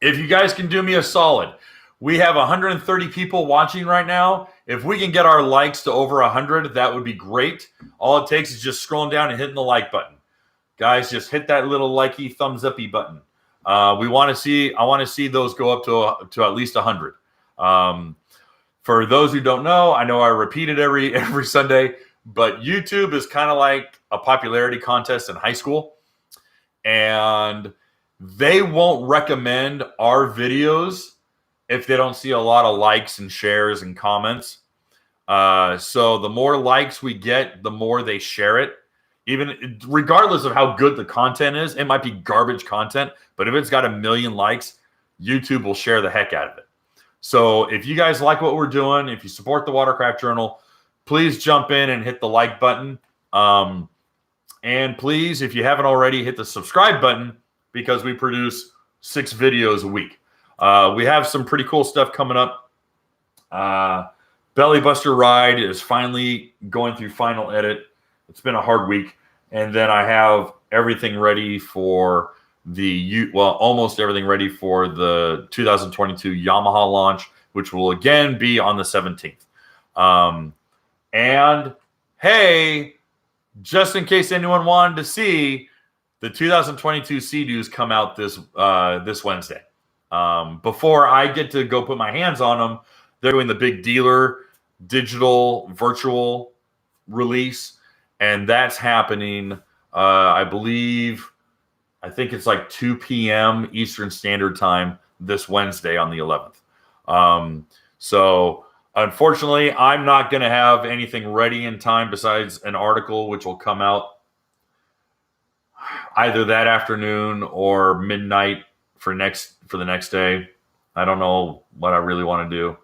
if you guys can do me a solid, we have 130 people watching right now. If we can get our likes to over 100, that would be great. All it takes is just scrolling down and hitting the like button. Guys, just hit that little likey, thumbs uppy button. I want to see those go up to at least 100. For those who don't know I repeat it every Sunday, but YouTube is kind of like a popularity contest in high school. And they won't recommend our videos if they don't see a lot of likes and shares and comments. So the more likes we get, the more they share it. Even regardless of how good the content is, it might be garbage content, but if it's got 1 million likes, YouTube will share the heck out of it. So if you guys like what we're doing, if you support the Watercraft Journal, please jump in and hit the like button. And please, if you haven't already, hit the subscribe button because we produce 6 videos a week. We have some pretty cool stuff coming up. Belly Buster Ride is finally going through final edit. It's been a hard week. And then I have everything ready for almost everything ready for the 2022 Yamaha launch, which will again be on the 17th. And hey, just in case anyone wanted to see, the 2022 Sea-Doos come out this Wednesday. Before I get to go put my hands on them, they're doing the big dealer digital virtual release, and that's happening. I think it's like 2 p.m. Eastern Standard Time this Wednesday on the 11th. So unfortunately, I'm not going to have anything ready in time besides an article which will come out either that afternoon or midnight for the next day. I don't know what I really want to do.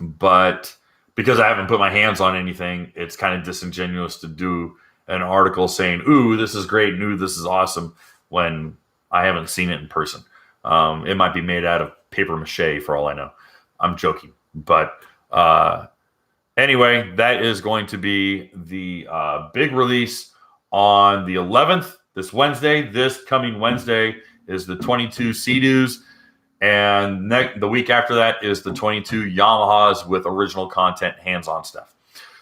But because I haven't put my hands on anything, it's kind of disingenuous to do an article saying, ooh, this is great, ooh, this is awesome, when I haven't seen it in person. It might be made out of paper mache for all I know. I'm joking. But anyway, that is going to be the big release on the 11th, this Wednesday. This coming Wednesday is the 22 Sea-Doos. And the week after that is the 22 Yamahas with original content, hands-on stuff.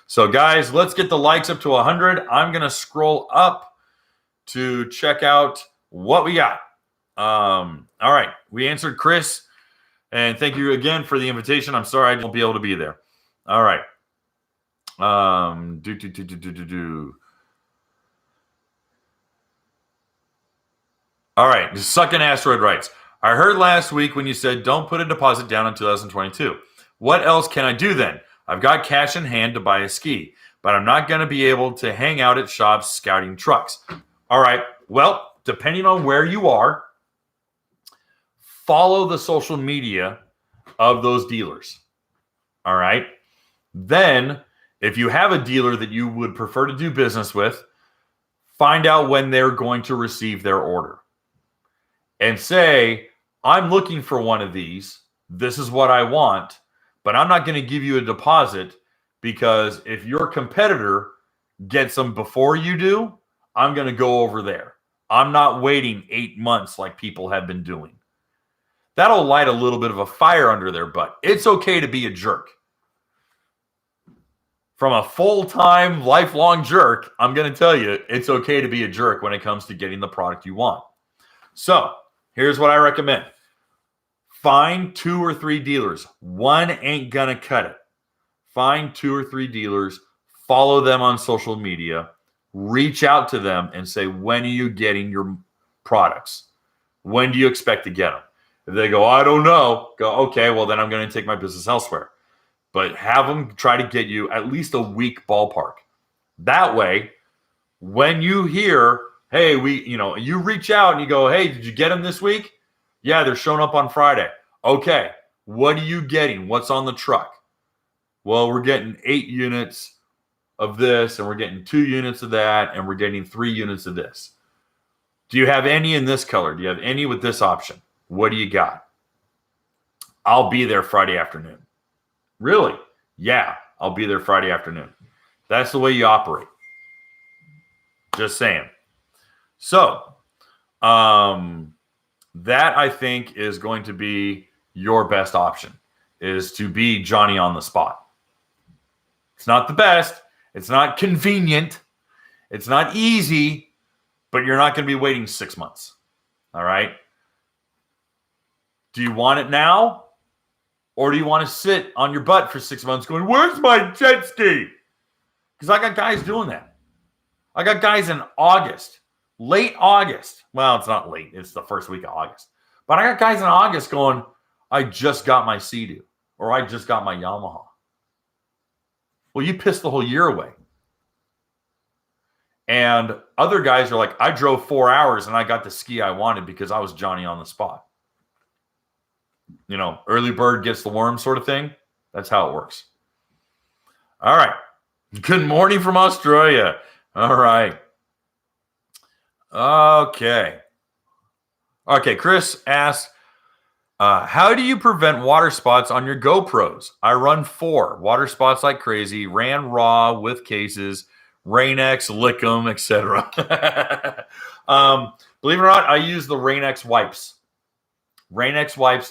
So, guys, let's get the likes up to 100. I'm going to scroll up to check out what we got. All right. We answered Chris. And thank you again for the invitation. I'm sorry I won't be able to be there. All right. All right. Suckin' Asteroid writes, I heard last week when you said don't put a deposit down in 2022. What else can I do then? I've got cash in hand to buy a ski, but I'm not going to be able to hang out at shops scouting trucks. All right. Well, depending on where you are, follow the social media of those dealers. All right. Then, if you have a dealer that you would prefer to do business with, find out when they're going to receive their order. And say, I'm looking for one of these. This is what I want, but I'm not going to give you a deposit because if your competitor gets them before you do, I'm going to go over there. I'm not waiting 8 months like people have been doing. That'll light a little bit of a fire under their butt. It's okay to be a jerk. From a full-time, lifelong jerk, I'm going to tell you, it's okay to be a jerk when it comes to getting the product you want. So, here's what I recommend. Find 2 or 3 dealers. One ain't gonna cut it. Find 2 or 3 dealers, follow them on social media, reach out to them and say, when are you getting your products? When do you expect to get them? If they go, I don't know, go, okay, well, then I'm going to take my business elsewhere. But have them try to get you at least a week ballpark. That way, when you hear, hey, you reach out and you go, hey, did you get them this week? Yeah, they're showing up on Friday. Okay, what are you getting? What's on the truck? Well, we're getting 8 units of this, and we're getting 2 units of that, and we're getting 3 units of this. Do you have any in this color? Do you have any with this option? What do you got? I'll be there Friday afternoon. Really? Yeah, I'll be there Friday afternoon. That's the way you operate. Just saying. So, that I think is going to be your best option, is to be Johnny on the spot. It's not the best. It's not convenient. It's not easy, but you're not going to be waiting 6 months. All right? Do you want it now? Or do you want to sit on your butt for 6 months going, where's my jet ski? Because I got guys doing that. I got guys in August, late August. Well, it's not late. It's the first week of August. But I got guys in August going, I just got my Sea-Doo, or I just got my Yamaha. Well, you pissed the whole year away. And other guys are like, I drove 4 hours and I got the ski I wanted because I was Johnny on the spot. You know, early bird gets the worm sort of thing. That's how it works. All right. Good morning from Australia. All right. Okay. Okay. Chris asks, How do you prevent water spots on your GoPros? I run 4 water spots like crazy. Ran raw with cases, Rain-X, Lickum, etc. Believe it or not, I use the Rain-X wipes. Rain-X wipes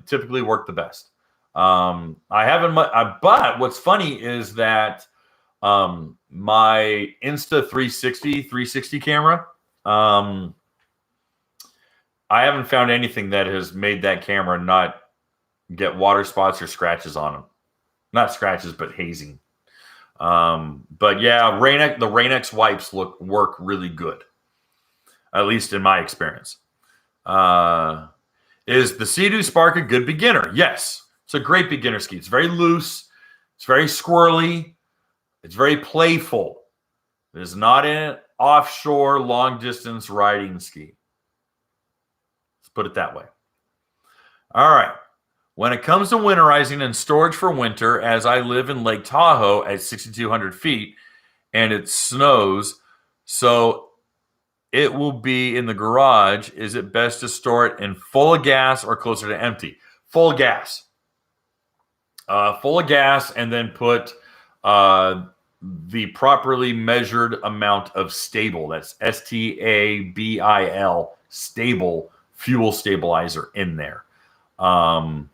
typically work the best. I haven't, but what's funny is that my Insta 360 camera. I haven't found anything that has made that camera not get water spots or scratches on them. Not scratches, but hazing. But yeah, the Rain-X wipes work really good, at least in my experience. Is the Sea-Doo Spark a good beginner? Yes, it's a great beginner ski. It's very loose. It's very squirrely. It's very playful. It is not an offshore long-distance riding ski. Put it that way. All right. When it comes to winterizing and storage for winter, as I live in Lake Tahoe at 6,200 feet and it snows, so it will be in the garage, is it best to store it in full of gas or closer to empty? Full of gas. Full of gas, and then put the properly measured amount of stable. That's STABIL, stable fuel stabilizer in there. And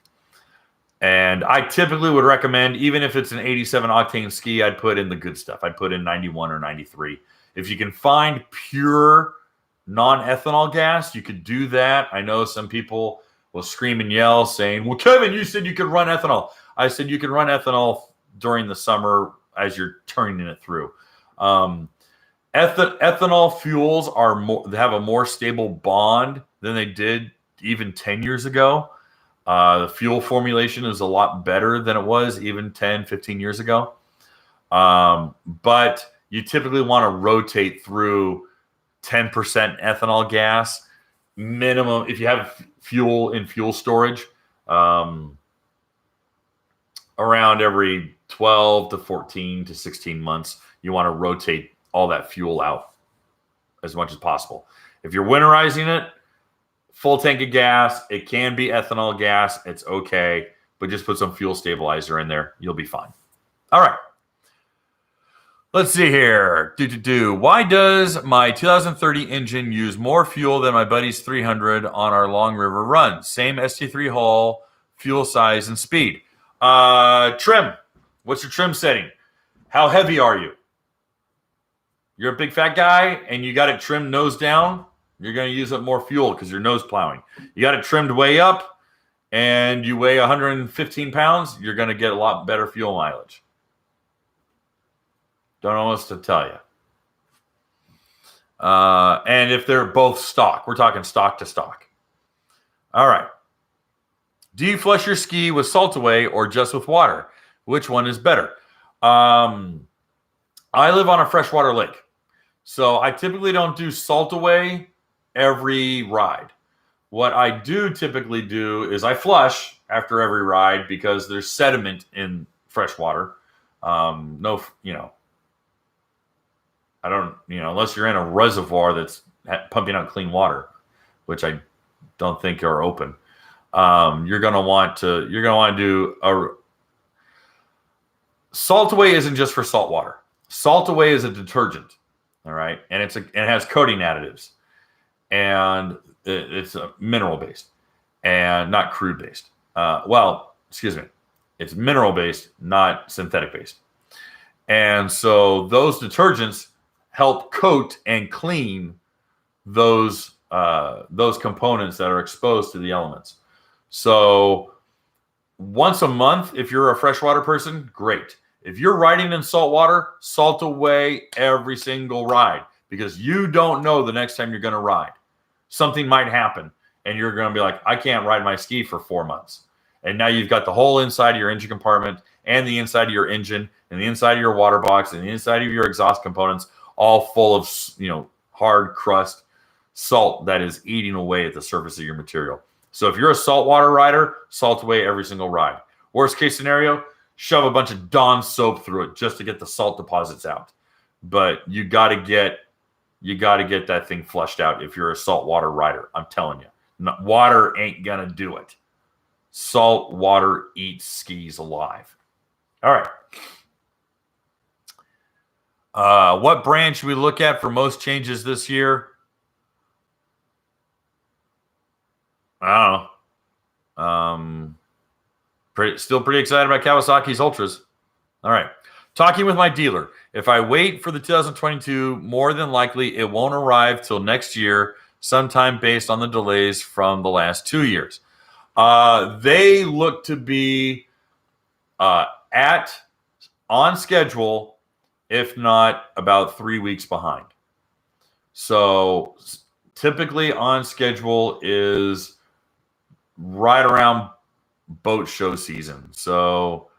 I typically would recommend, even if it's an 87 octane ski, I'd put in the good stuff. I'd put in 91 or 93. If you can find pure non-ethanol gas, you could do that. I know some people will scream and yell saying, well, Kevin, you said you could run ethanol. I said you can run ethanol during the summer as you're turning it through. Ethanol fuels they have a more stable bond than they did even 10 years ago. The fuel formulation is a lot better than it was even 10, 15 years ago. But you typically want to rotate through 10% ethanol gas minimum if you have fuel in fuel storage, around every 12 to 14 to 16 months. You want to rotate all that fuel out as much as possible. If you're winterizing it, full tank of gas. It can be ethanol gas. It's okay. But just put some fuel stabilizer in there. You'll be fine. All right. Let's see here. Why does my 2030 engine use more fuel than my buddy's 300 on our long river run? Same ST3 hull, fuel size, and speed. Trim. What's your trim setting? How heavy are you? You're a big fat guy and you got it trimmed nose down. You're going to use up more fuel because you're nose plowing. You got it trimmed way up and you weigh 115 pounds. You're going to get a lot better fuel mileage. Don't know what else to tell you. And if they're both stock, we're talking stock to stock. All right. Do you flush your ski with salt away or just with water? Which one is better? I live on a freshwater lake. So I typically don't do salt away every ride. What I do typically do is I flush after every ride because there's sediment in freshwater. Unless you're in a reservoir that's pumping out clean water, which I don't think are open. You're gonna want to do a salt away. Isn't just for salt water. Salt away is a detergent, all right, and it has coating additives, and it's a mineral based and not crude based. It's mineral based, not synthetic based, and so those detergents help coat and clean those components that are exposed to the elements. So once a month, if you're a freshwater person, great. If you're riding in salt water, salt away every single ride because you don't know the next time you're going to ride. Something might happen and you're going to be like, I can't ride my ski for 4 months. And now you've got the whole inside of your engine compartment and the inside of your engine and the inside of your water box and the inside of your exhaust components all full of, hard crust salt that is eating away at the surface of your material. So if you're a saltwater rider, salt away every single ride. Worst case scenario, shove a bunch of Dawn soap through it just to get the salt deposits out. But you got to get that thing flushed out if you're a saltwater rider. I'm telling you, Water ain't gonna do it. Salt water eats skis alive. All right. What brand should we look at for most changes this year? I don't know. Still pretty excited about Kawasaki's Ultras. All right. Talking with my dealer. If I wait for the 2022, more than likely it won't arrive till next year, sometime based on the delays from the last 2 years. They look to be on schedule, if not about 3 weeks behind. So typically on schedule is right around boat show season. So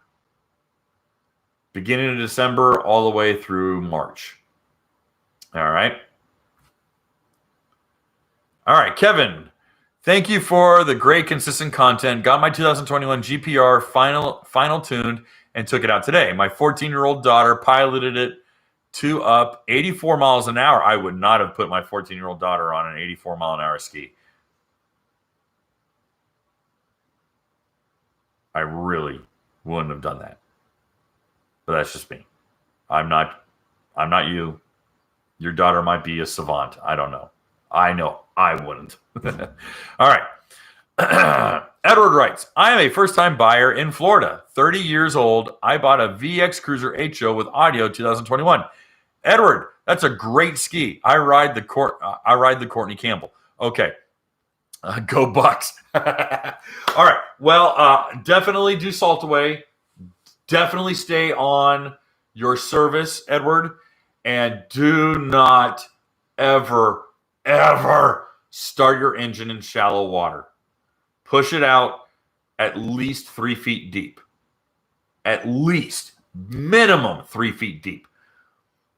beginning of December all the way through March. All right. All right, Kevin. Thank you for the great, consistent content. Got my 2021 GPR final tuned and took it out today. My 14-year-old daughter piloted it 84 miles an hour. I would not have put my 14-year-old daughter on an 84-mile-an-hour ski. I really wouldn't have done that. But that's just me. I'm not you. Your daughter might be a savant. I don't know. I know I wouldn't. All right. Edward writes, I am a first-time buyer in Florida, 30 years old. I bought a VX Cruiser HO with audio 2021. Edward, that's a great ski. I ride the Courtney Campbell. Okay. Go Bucks. All right. Well, definitely do salt away. Definitely stay on your service, Edward, and do not ever start your engine in shallow water. Push it out at least 3 feet deep. At least minimum 3 feet deep.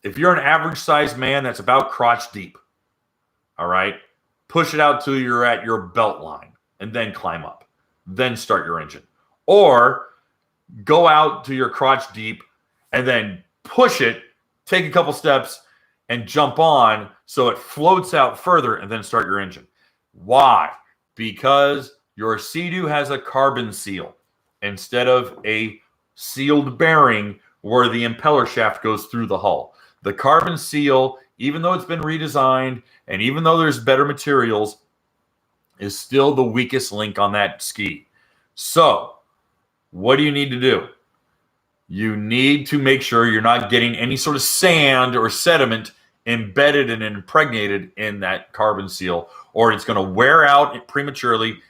If you're an average sized man, that's about crotch deep. All right. Push it out till you're at your belt line and then climb up. Then start your engine. Or go out to your crotch deep and then push it, take a couple steps, and jump on so it floats out further and then start your engine. Why? Because your Sea-Doo has a carbon seal instead of a sealed bearing where the impeller shaft goes through the hull. The carbon seal, even though it's been redesigned and even though there's better materials, is still the weakest link on that ski. So, what do you need to do? You need to make sure you're not getting any sort of sand or sediment embedded and impregnated in that carbon seal, or it's going to wear out prematurely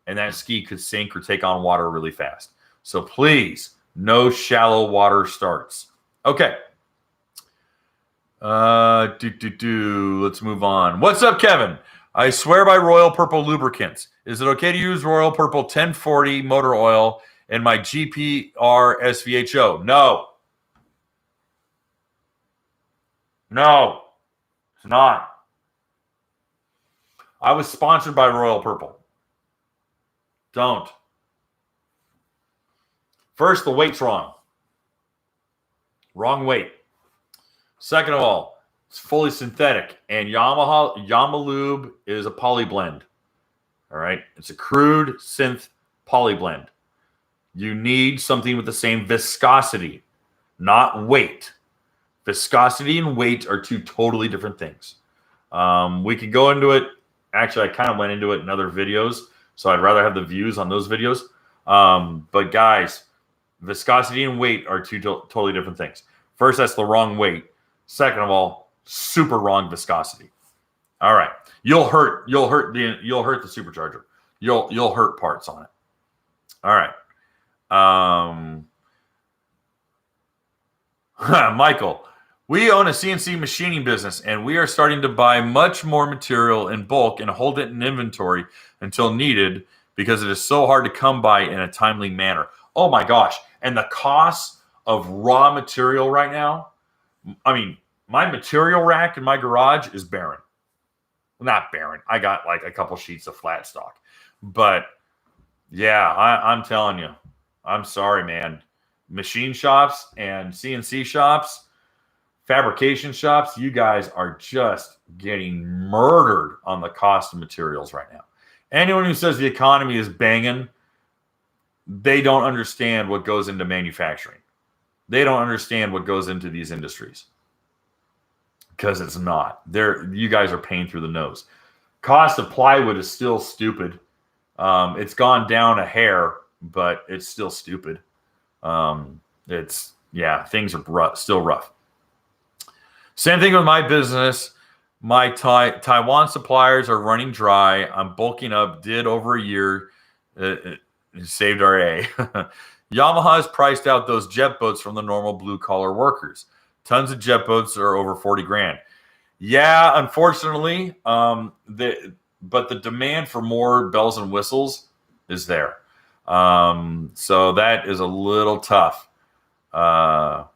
and that ski could sink or take on water really fast. So please, no shallow water starts. Okay. Let's move on. What's up, Kevin? I swear by Royal Purple lubricants. Is it okay to use Royal Purple 1040 motor oil in my GPR SVHO? No. No, it's not. I was sponsored by Royal Purple. Don't. First, the weight's wrong. Wrong weight. Second of all, it's fully synthetic, and Yamalube is a poly blend. All right, it's a crude synth poly blend. You need something with the same viscosity, not weight. Viscosity and weight are two totally different things. We could go into it. Actually, I kind of went into it in other videos, so I'd rather have the views on those videos. But guys, viscosity and weight are two totally different things. First, that's the wrong weight. Second of all, super wrong viscosity. All right, you'll hurt the supercharger. You'll hurt parts on it. All right. Michael, we own a CNC machining business, and we are starting to buy much more material in bulk and hold it in inventory until needed because it is so hard to come by in a timely manner. Oh my gosh. And the cost of raw material right now, I mean, my material rack in my garage is barren. Well, not barren. I got like a couple sheets of flat stock. But yeah, I'm telling you, I'm sorry, man. Machine shops and CNC shops, fabrication shops, you guys are just getting murdered on the cost of materials right now. Anyone who says the economy is banging, they don't understand what goes into manufacturing. They don't understand what goes into these industries because it's not. You guys are paying through the nose. Cost of plywood is still stupid. It's gone down a hair, but it's still stupid. Things are still rough. Same thing with my business. My Taiwan suppliers are running dry. I'm bulking up. Did over a year. Saved our A. Yamaha has priced out those jet boats from the normal blue collar workers. Tons of jet boats are over 40 grand. Yeah, unfortunately, but the demand for more bells and whistles is there. So that is a little tough. That's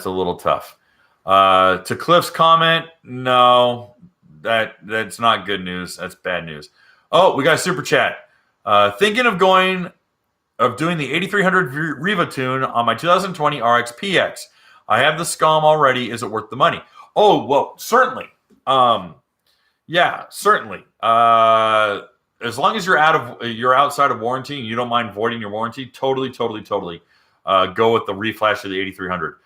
a little tough. To Cliff's comment, no, that's not good news. That's bad news. Oh, we got a super chat. Thinking of doing the 8300 Riva tune on my 2020 RX PX. I have the SCOM already. Is it worth the money? Oh, well, certainly. Yeah, certainly. As long as you're outside of warranty and you don't mind voiding your warranty, totally. Go with the reflash of the 8300.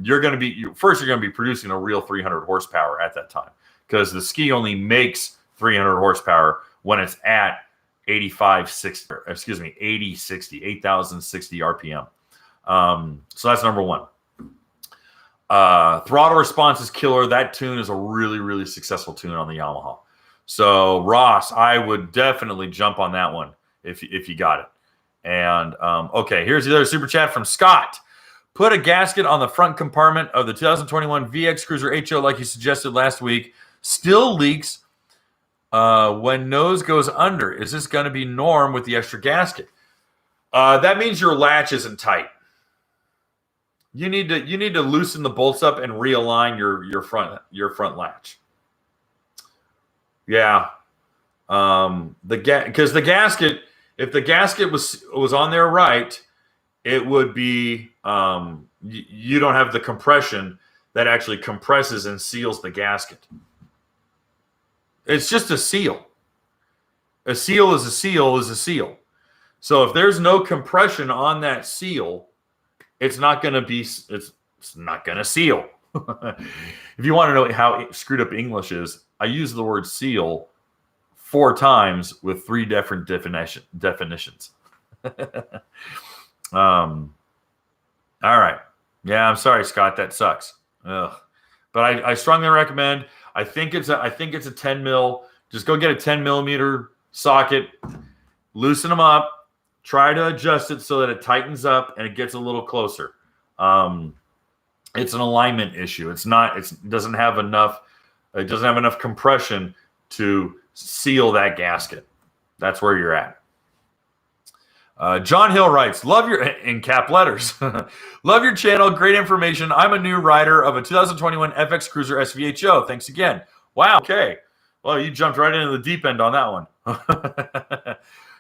You're going to be producing a real 300 horsepower at that time because the ski only makes 300 horsepower when it's at 8060 RPM. So that's number one. Throttle response is killer. That tune is a really, really successful tune on the Yamaha. So Ross, I would definitely jump on that one if you got it. And okay, here's the other super chat from Scott. Put a gasket on the front compartment of the 2021 VX Cruiser HO like you suggested last week. Still leaks when nose goes under. Is this going to be norm with the extra gasket? That means your latch isn't tight. You need to loosen the bolts up and realign your front latch. Yeah, because the gasket, if the gasket was on there right, it would be you don't have the compression that actually compresses and seals the gasket. It's just a seal. A seal is a seal is a seal. So if there's no compression on that seal, it's not going to seal. If you want to know how screwed up English is, I use the word seal 4 times with 3 different definitions. All right. Yeah, I'm sorry, Scott. That sucks. Ugh. But I strongly recommend. I think it's a 10 mil. Just go get a 10 millimeter socket, loosen them up, try to adjust it so that it tightens up and it gets a little closer. It's an alignment issue. It doesn't have enough compression to seal that gasket. That's where you're at. John Hill writes, love your, in cap letters, love your channel. Great information. I'm a new rider of a 2021 FX Cruiser SVHO. Thanks again. Wow. Okay. Well, you jumped right into the deep end on that one.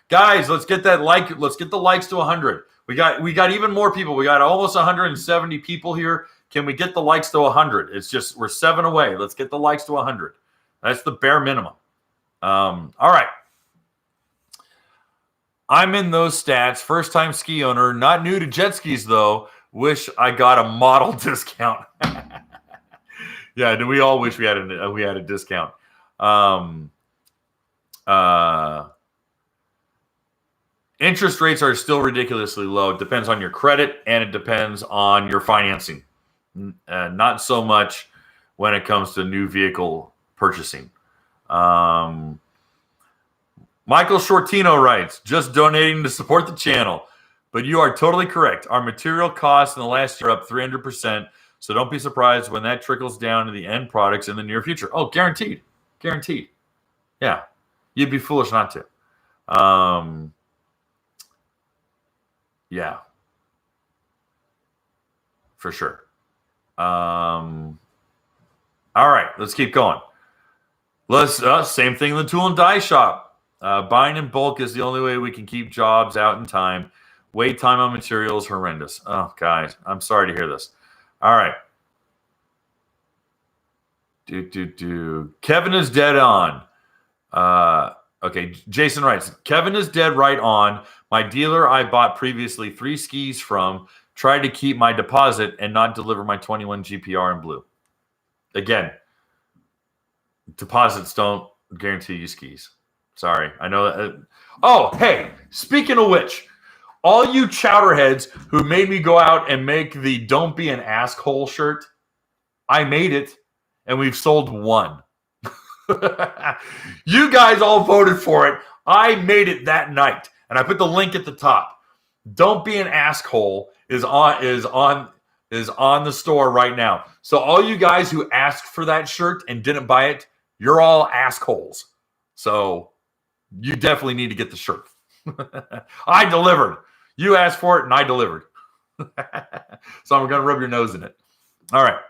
Guys, let's get the likes to 100. We got even more people. We got almost 170 people here. Can we get the likes to 100? It's just, we're 7 away. Let's get the likes to 100. That's the bare minimum. All right. I'm in those stats. First time ski owner, not new to jet skis though. Wish I got a model discount. Yeah, do we all wish we had a discount? Interest rates are still ridiculously low. It depends on your credit and it depends on your financing. Not so much when it comes to new vehicle purchasing. Michael Shortino writes, just donating to support the channel. But you are totally correct. Our material costs in the last year are up 300%. So don't be surprised when that trickles down to the end products in the near future. Oh, guaranteed. Guaranteed. Yeah. You'd be foolish not to. Yeah. For sure. All right. Let's keep going. Same thing in the tool and die shop. Buying in bulk is the only way we can keep jobs out in time. Wait time on materials horrendous. Oh, guys, I'm sorry to hear this. All right. Kevin is dead on. Okay, Jason writes, Kevin is dead right on. My dealer I bought previously 3 skis from tried to keep my deposit and not deliver my 21 GPR in blue. Again, deposits don't guarantee you skis. Sorry. I know that. Oh, hey, speaking of which, all you chowderheads who made me go out and make the Don't Be an Asshole shirt, I made it, and we've sold 1. You guys all voted for it. I made it that night, and I put the link at the top. Don't Be an Asshole is on the store right now. So all you guys who asked for that shirt and didn't buy it, you're all assholes. So you definitely need to get the shirt. I delivered. You asked for it, and I delivered. So I'm going to rub your nose in it. All right.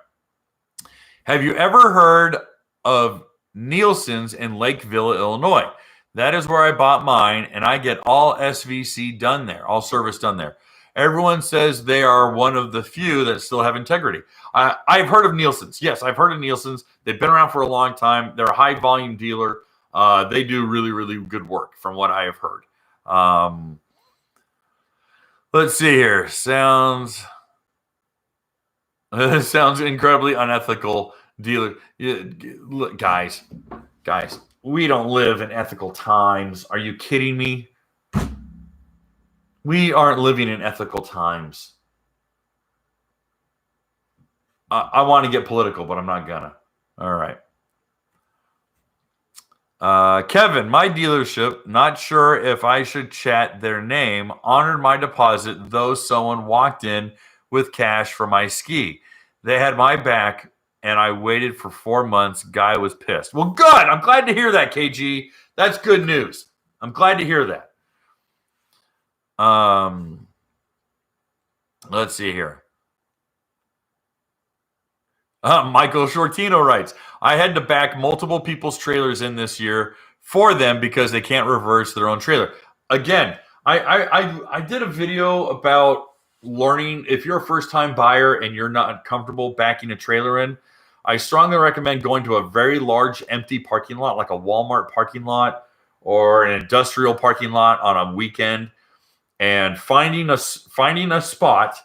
Have you ever heard of Nielsen's in Lakeville, Illinois? That is where I bought mine, and I get all SVC done there, all service done there. Everyone says they are one of the few that still have integrity. I've heard of Nielsen's. Yes, I've heard of Nielsen's. They've been around for a long time. They're a high-volume dealer. They do really, really good work from what I have heard. Let's see here. Sounds incredibly unethical. Dealer, look, guys, we don't live in ethical times. Are you kidding me? We aren't living in ethical times. I want to get political, but I'm not gonna. All right. Kevin, my dealership, not sure if I should chat their name, honored my deposit, though someone walked in with cash for my ski. They had my back, and I waited for 4 months. Guy was pissed. Well, good. I'm glad to hear that, KG. That's good news. I'm glad to hear that. Let's see here. Michael Shortino writes, I had to back multiple people's trailers in this year for them because they can't reverse their own trailer. Again, I did a video about learning. If you're a first-time buyer and you're not comfortable backing a trailer in, I strongly recommend going to a very large empty parking lot, like a Walmart parking lot or an industrial parking lot on a weekend, and finding a spot,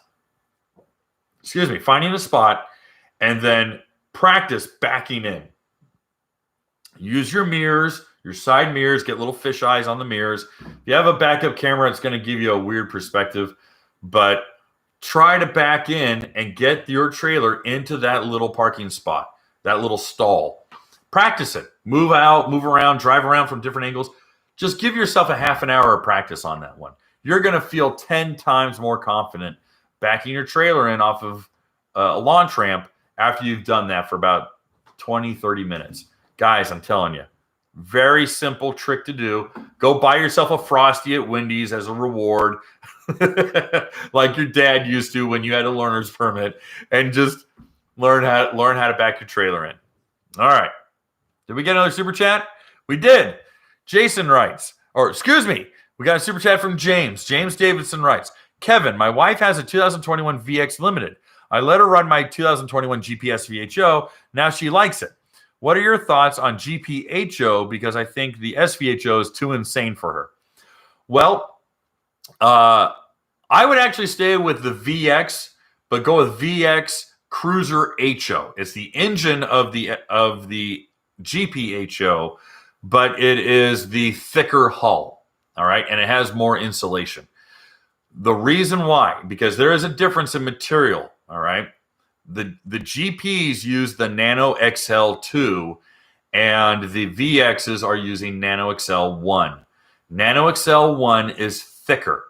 and then practice backing in. Use your mirrors, your side mirrors, get little fish eyes on the mirrors. If you have a backup camera, it's going to give you a weird perspective, but try to back in and get your trailer into that little parking spot, that little stall. Practice it. Move out, move around, drive around from different angles. Just give yourself a half an hour of practice on that one. You're going to feel 10 times more confident backing your trailer in off of a launch ramp after you've done that for about 20, 30 minutes. Guys, I'm telling you, very simple trick to do. Go buy yourself a Frosty at Wendy's as a reward, like your dad used to when you had a learner's permit, and just learn how to back your trailer in. All right. Did we get another super chat? We did. Jason writes, we got a super chat from James. James Davidson writes, Kevin, my wife has a 2021 VX Limited. I let her run my 2021 GPS VHO. Now she likes it. What are your thoughts on GPHO? Because I think the SVHO is too insane for her. Well, I would actually stay with the VX, but go with VX Cruiser HO. It's the engine of the GPHO, but it is the thicker hull. All right, and it has more insulation. The reason why, because there is a difference in material. All right, the GPs use the Nano XL2, and the VXs are using Nano XL1. Nano XL1 is thicker.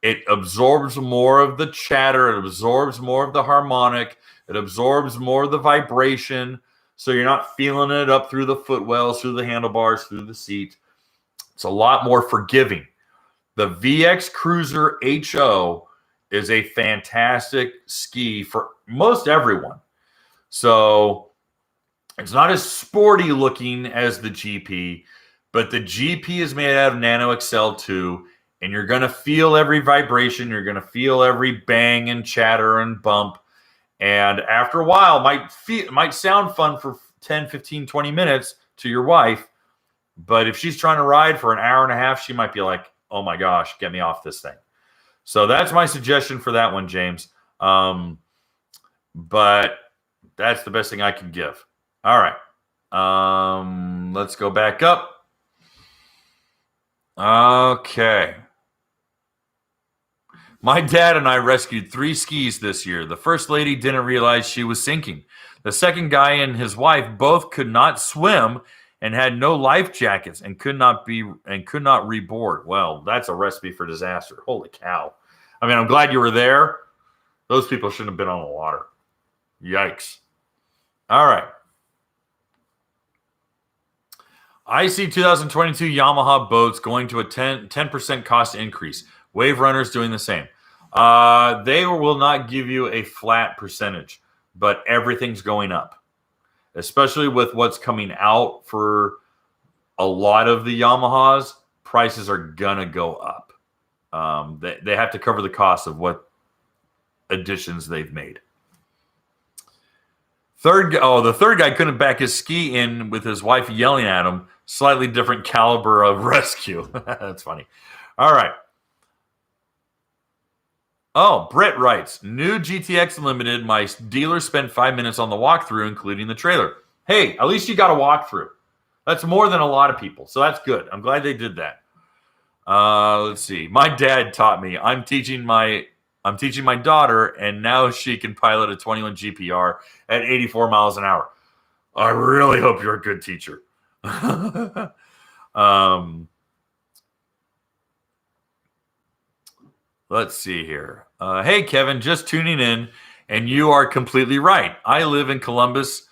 It absorbs more of the chatter. It absorbs more of the harmonic. It absorbs more of the vibration. So you're not feeling it up through the footwells, through the handlebars, through the seat. It's a lot more forgiving. The VX Cruiser HO is a fantastic ski for most everyone. So it's not as sporty looking as the GP, but the GP is made out of Nano XL2, and you're going to feel every vibration. You're going to feel every bang and chatter and bump. And after a while, it might sound fun for 10, 15, 20 minutes to your wife, But if she's trying to ride for an hour and a half, she might be like, oh my gosh, get me off this thing. So that's my suggestion for that one, James. But that's the best thing I can give. All right. Let's go back up. Okay. My dad and I rescued 3 skis this year. The first lady didn't realize she was sinking. The second guy and his wife both could not swim and had no life jackets and could not reboard. Well, that's a recipe for disaster. Holy cow. I mean, I'm glad you were there. Those people shouldn't have been on the water. Yikes. All right. I see 2022 Yamaha boats going to a 10% cost increase. Wave Runner's doing the same. They will not give you a flat percentage, but everything's going up, especially with what's coming out for a lot of the Yamahas. Prices are going to go up. They have to cover the cost of what additions they've made. The third guy couldn't back his ski in with his wife yelling at him. Slightly different caliber of rescue. That's funny. All right. Oh, Brett writes, new GTX Limited. My dealer spent 5 minutes on the walkthrough, including the trailer. Hey, at least you got a walkthrough. That's more than a lot of people. So that's good. I'm glad they did that. Let's see. My dad taught me. I'm teaching my daughter, and now she can pilot a 21 GPR at 84 miles an hour. I really hope you're a good teacher. Let's see here. Hey, Kevin, just tuning in, and you are completely right. I live in Columbus,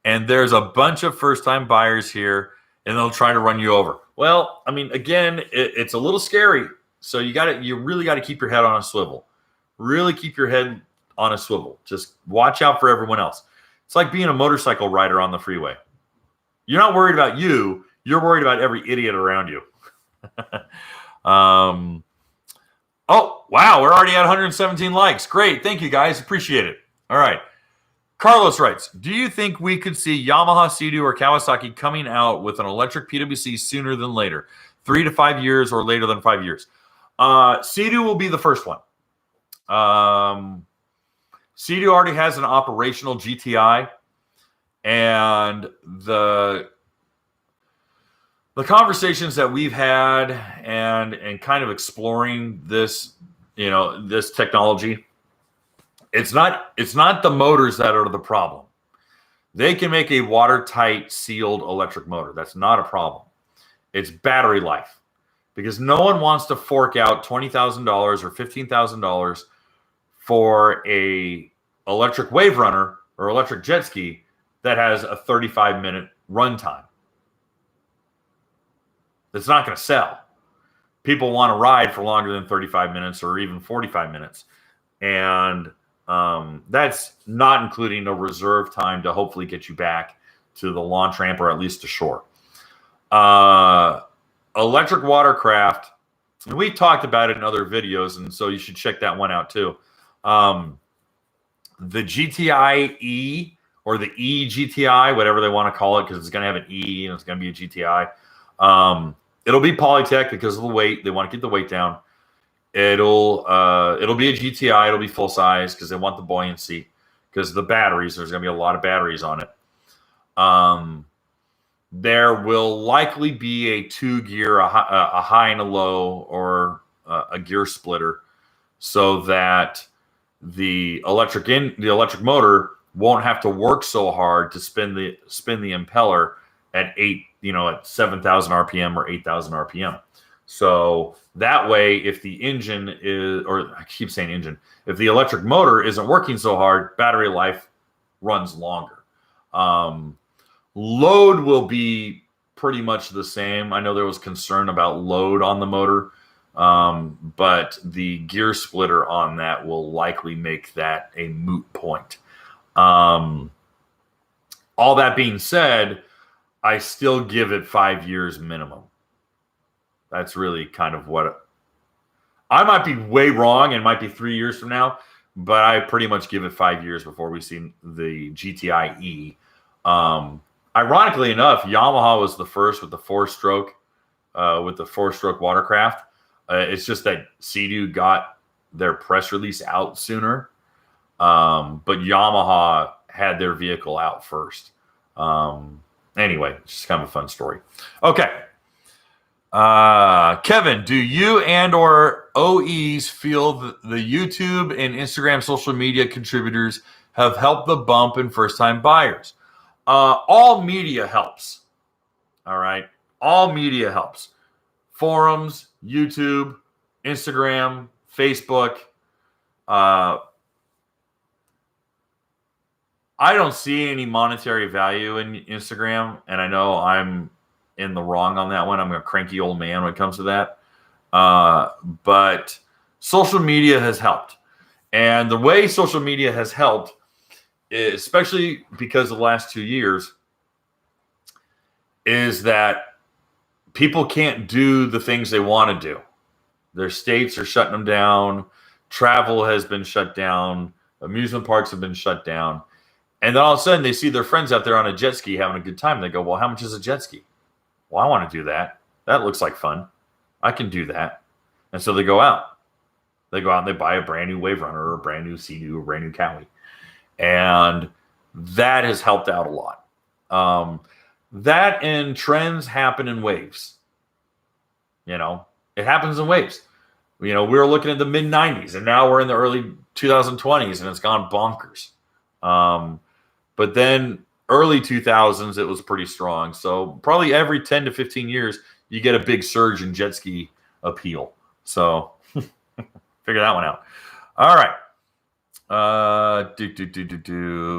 and there's a bunch of first-time buyers here, and they'll try to run you over. Well, I mean, again, it's a little scary, so you really got to keep your head on a swivel. Really keep your head on a swivel. Just watch out for everyone else. It's like being a motorcycle rider on the freeway. You're not worried about you. You're worried about every idiot around you. Oh, wow. We're already at 117 likes. Great. Thank you, guys. Appreciate it. All right. Carlos writes, do you think we could see Yamaha, Sea-Doo, or Kawasaki coming out with an electric PWC sooner than later? 3 to 5 years or later than 5 years? Sea-Doo will be the first one. Sea-Doo already has an operational GTI, and the conversations that we've had and kind of exploring this, this technology, it's not the motors that are the problem. They can make a watertight sealed electric motor. That's not a problem. It's battery life, because no one wants to fork out $20,000 or $15,000 for a electric wave runner or electric jet ski that has a 35-minute runtime. It's not going to sell. People want to ride for longer than 35 minutes or even 45 minutes. And that's not including a reserve time to hopefully get you back to the launch ramp or at least to shore. Electric watercraft, and we talked about it in other videos, and so you should check that one out too. The GTI E or the E GTI, whatever they want to call it, because it's going to have an E and it's going to be a GTI. It'll be Polytech because of the weight. They want to keep the weight down. It'll be a GTI. It'll be full size because they want the buoyancy, because the batteries, there's going to be a lot of batteries on it. There will likely be a 2-gear, a high and a low, or a gear splitter, so that the electric motor won't have to work so hard to spin the impeller at 7,000 RPM or 8,000 RPM. So that way, if the engine is, or I keep saying engine, if the electric motor isn't working so hard, battery life runs longer. Load will be pretty much the same. I know there was concern about load on the motor, but the gear splitter on that will likely make that a moot point. All that being said, I still give it 5 years minimum. That's really kind of what I might be way wrong, and might be 3 years from now, but I pretty much give it 5 years before we see the GTI E. Ironically enough, Yamaha was the first with the four-stroke Watercraft. It's just that Sea-Doo got their press release out sooner, but Yamaha had their vehicle out first. Anyway, it's just kind of a fun story. Okay. Kevin, do you and or OEs feel the YouTube and Instagram social media contributors have helped the bump in first-time buyers? All media helps. All right. All media helps. Forums, YouTube, Instagram, Facebook. I don't see any monetary value in Instagram, and I know I'm in the wrong on that one. I'm a cranky old man when it comes to that. But social media has helped. And the way social media has helped, especially because of the last 2 years, is that people can't do the things they want to do. Their states are shutting them down. Travel has been shut down. Amusement parks have been shut down. And then all of a sudden they see their friends out there on a jet ski having a good time. They go, well, how much is a jet ski? Well, I want to do that. That looks like fun. I can do that. And so they go out. They go out and they buy a brand new Wave Runner or a brand new Sea-Doo or a brand new Cowie. And that has helped out a lot. That and trends happen in waves. You know, it happens in waves. You know, we were looking at the mid-90s, and now we're in the early 2020s, and it's gone bonkers. But then early 2000s, it was pretty strong. So probably every 10 to 15 years, you get a big surge in jet ski appeal. So figure that one out. All right.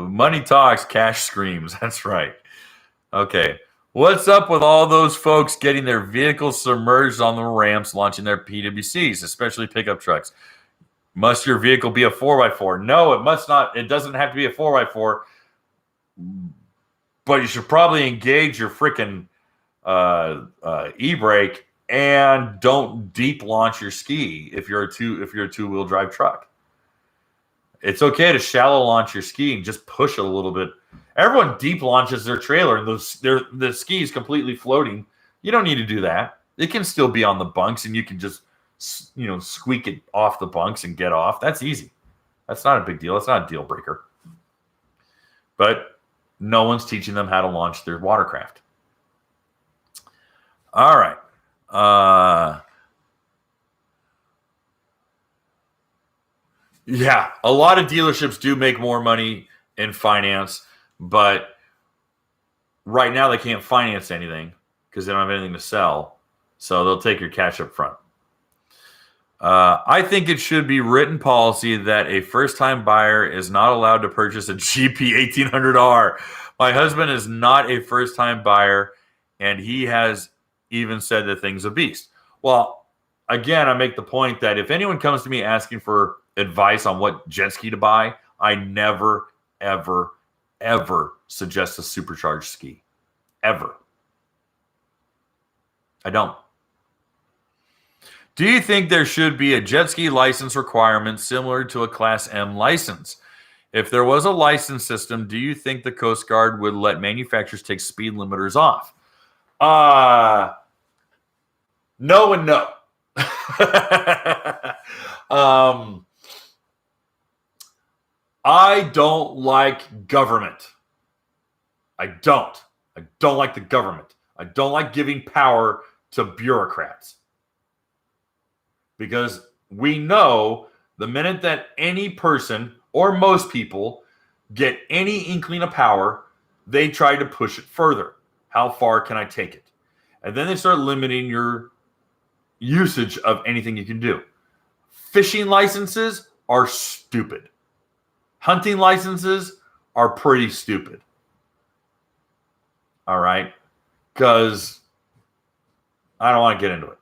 Money talks, cash screams. That's right. Okay. What's up with all those folks getting their vehicles submerged on the ramps, launching their PWCs, especially pickup trucks? Must your vehicle be a 4x4? No, it must not. It doesn't have to be a 4x4. But you should probably engage your freaking e-brake and don't deep launch your ski if you're a two-wheel drive truck. It's okay to shallow launch your ski and just push it a little bit. Everyone deep launches their trailer and the ski is completely floating. You don't need to do that. It can still be on the bunks and you can just squeak it off the bunks and get off. That's easy. That's not a big deal. That's not a deal breaker. But no one's teaching them how to launch their watercraft. All right. Yeah, a lot of dealerships do make more money in finance, but right now they can't finance anything because they don't have anything to sell. So they'll take your cash up front. I think it should be written policy that a first-time buyer is not allowed to purchase a GP 1800R. My husband is not a first-time buyer, and he has even said the thing's a beast. Well, again, I make the point that if anyone comes to me asking for advice on what jet ski to buy, I never, ever, ever suggest a supercharged ski. Ever. I don't. Do you think there should be a jet ski license requirement similar to a Class M license? If there was a license system, do you think the Coast Guard would let manufacturers take speed limiters off? No and no. I don't like government. I don't like the government. I don't like giving power to bureaucrats. Because we know the minute that any person or most people get any inkling of power, they try to push it further. How far can I take it? And then they start limiting your usage of anything you can do. Fishing licenses are stupid. Hunting licenses are pretty stupid. All right? Because I don't want to get into it.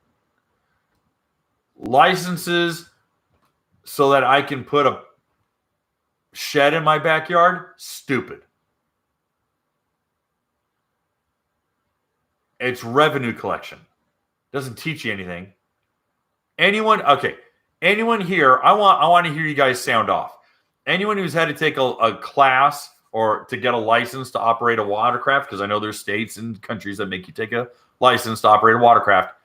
Licenses so that I can put a shed in my backyard, stupid. It's revenue collection. Doesn't teach you anything. Anyone here, I want to hear you guys sound off. Anyone who's had to take a class or to get a license to operate a watercraft, because I know there's states and countries that make you take a license to operate a watercraft.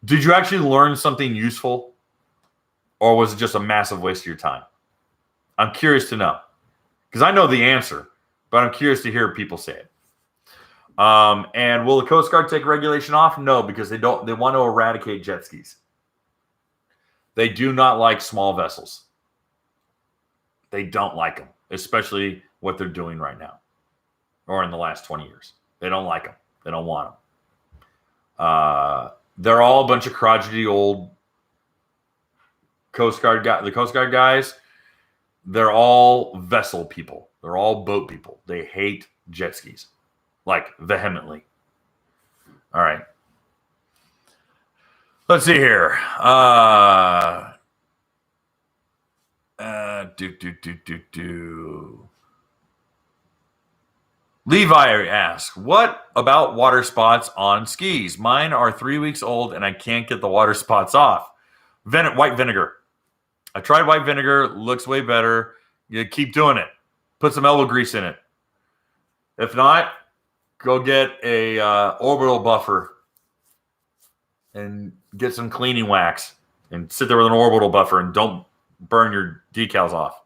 Did you actually learn something useful, or was it just a massive waste of your time? I'm curious to know, because I know the answer, but I'm curious to hear people say it. And will the Coast Guard take regulation off? No, because they want to eradicate jet skis. They do not like small vessels. They don't like them, especially what they're doing right now or in the last 20 years. They don't like them. They don't want them. They're all a bunch of crotchety old Coast Guard guys. The Coast Guard guys, they're all vessel people. They're all boat people. They hate jet skis, like vehemently. All right. Let's see here. Levi asks, what about water spots on skis? Mine are 3 weeks old and I can't get the water spots off. White vinegar. I tried white vinegar. Looks way better. You keep doing it. Put some elbow grease in it. If not, go get a orbital buffer and get some cleaning wax and sit there with an orbital buffer and don't burn your decals off.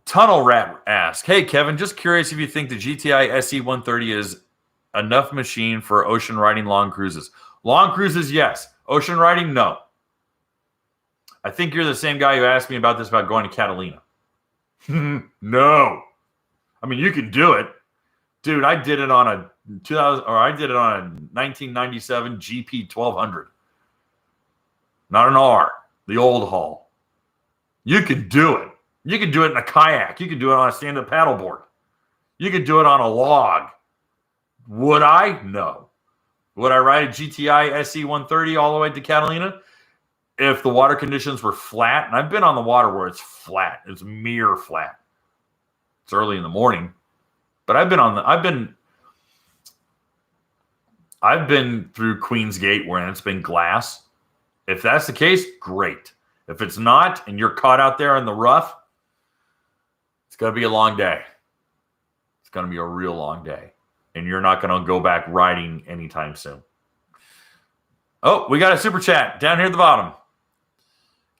Tunnel Rat asks, hey, Kevin, just curious if you think the GTI SE130 is enough machine for ocean riding long cruises. Long cruises, yes. Ocean riding, no. I think you're the same guy who asked me about this about going to Catalina. No. I mean, you can do it. Dude, I did it on a 1997 GP 1200. Not an R, the old haul. You can do it. You can do it in a kayak. You can do it on a stand-up paddleboard. You can do it on a log. Would I? No. Would I ride a GTI SE130 all the way to Catalina? If the water conditions were flat, and I've been on the water where it's flat. It's mirror flat. It's early in the morning. But I've been through Queen's Gate where it's been glass. If that's the case, great. If it's not, and you're caught out there in the rough, it's going to be a long day. It's going to be a real long day. And you're not going to go back riding anytime soon. Oh, we got a super chat down here at the bottom.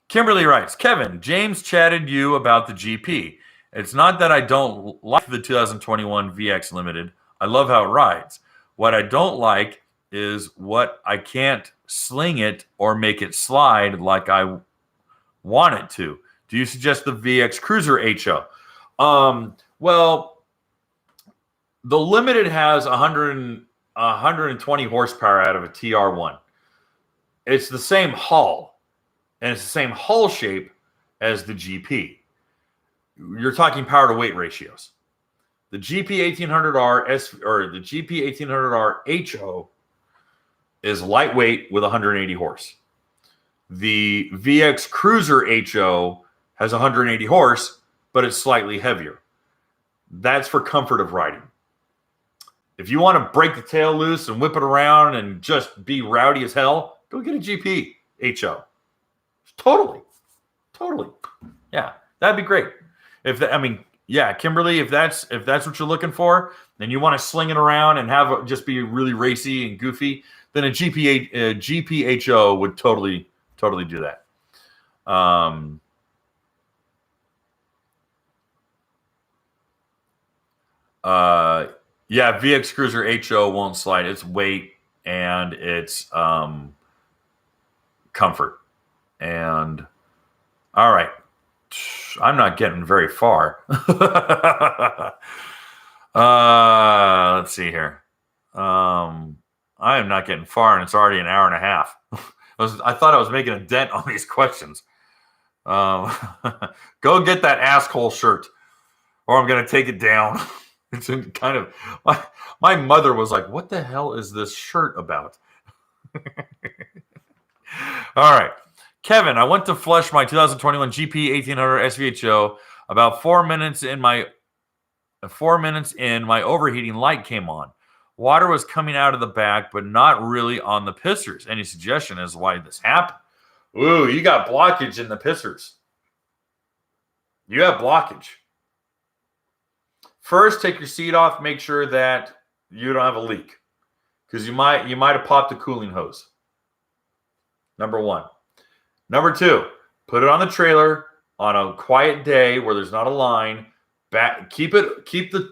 Kimberly writes, Kevin, James chatted you about the GP. It's not that I don't like the 2021 VX Limited. I love how it rides. What I don't like is what I can't sling it or make it slide like I want it to. Do you suggest the VX Cruiser HO? Well, the Limited has 120 horsepower out of a TR1. It's the same hull, and it's the same hull shape as the GP. You're talking power to weight ratios. The GP 1800R or the GP 1800R HO is lightweight with 180 horse. The VX Cruiser HO has 180 horse, but it's slightly heavier. That's for comfort of riding. If you want to break the tail loose and whip it around and just be rowdy as hell, go get a GP HO. Totally. Yeah, that'd be great. Kimberly, if that's what you're looking for, then you want to sling it around and just be really racy and goofy, then a GP HO would totally do that. VX Cruiser HO won't slide. It's weight and it's comfort. And all right. I'm not getting very far. Let's see here. I am not getting far, and it's already an hour and a half. I thought I was making a dent on these questions. Go get that asshole shirt, or I'm going to take it down. It's kind of my mother was like, "What the hell is this shirt about?" All right. Kevin, I went to flush my 2021 GP 1800 SVHO. About 4 minutes in, my overheating light came on. Water was coming out of the back, but not really on the pistons. Any suggestion as to why this happened? Ooh, you got blockage in the pissers. You have blockage. First, take your seat off. Make sure that you don't have a leak, because you might have popped the cooling hose. Number one. Number two, put it on the trailer on a quiet day where there's not a line. Keep the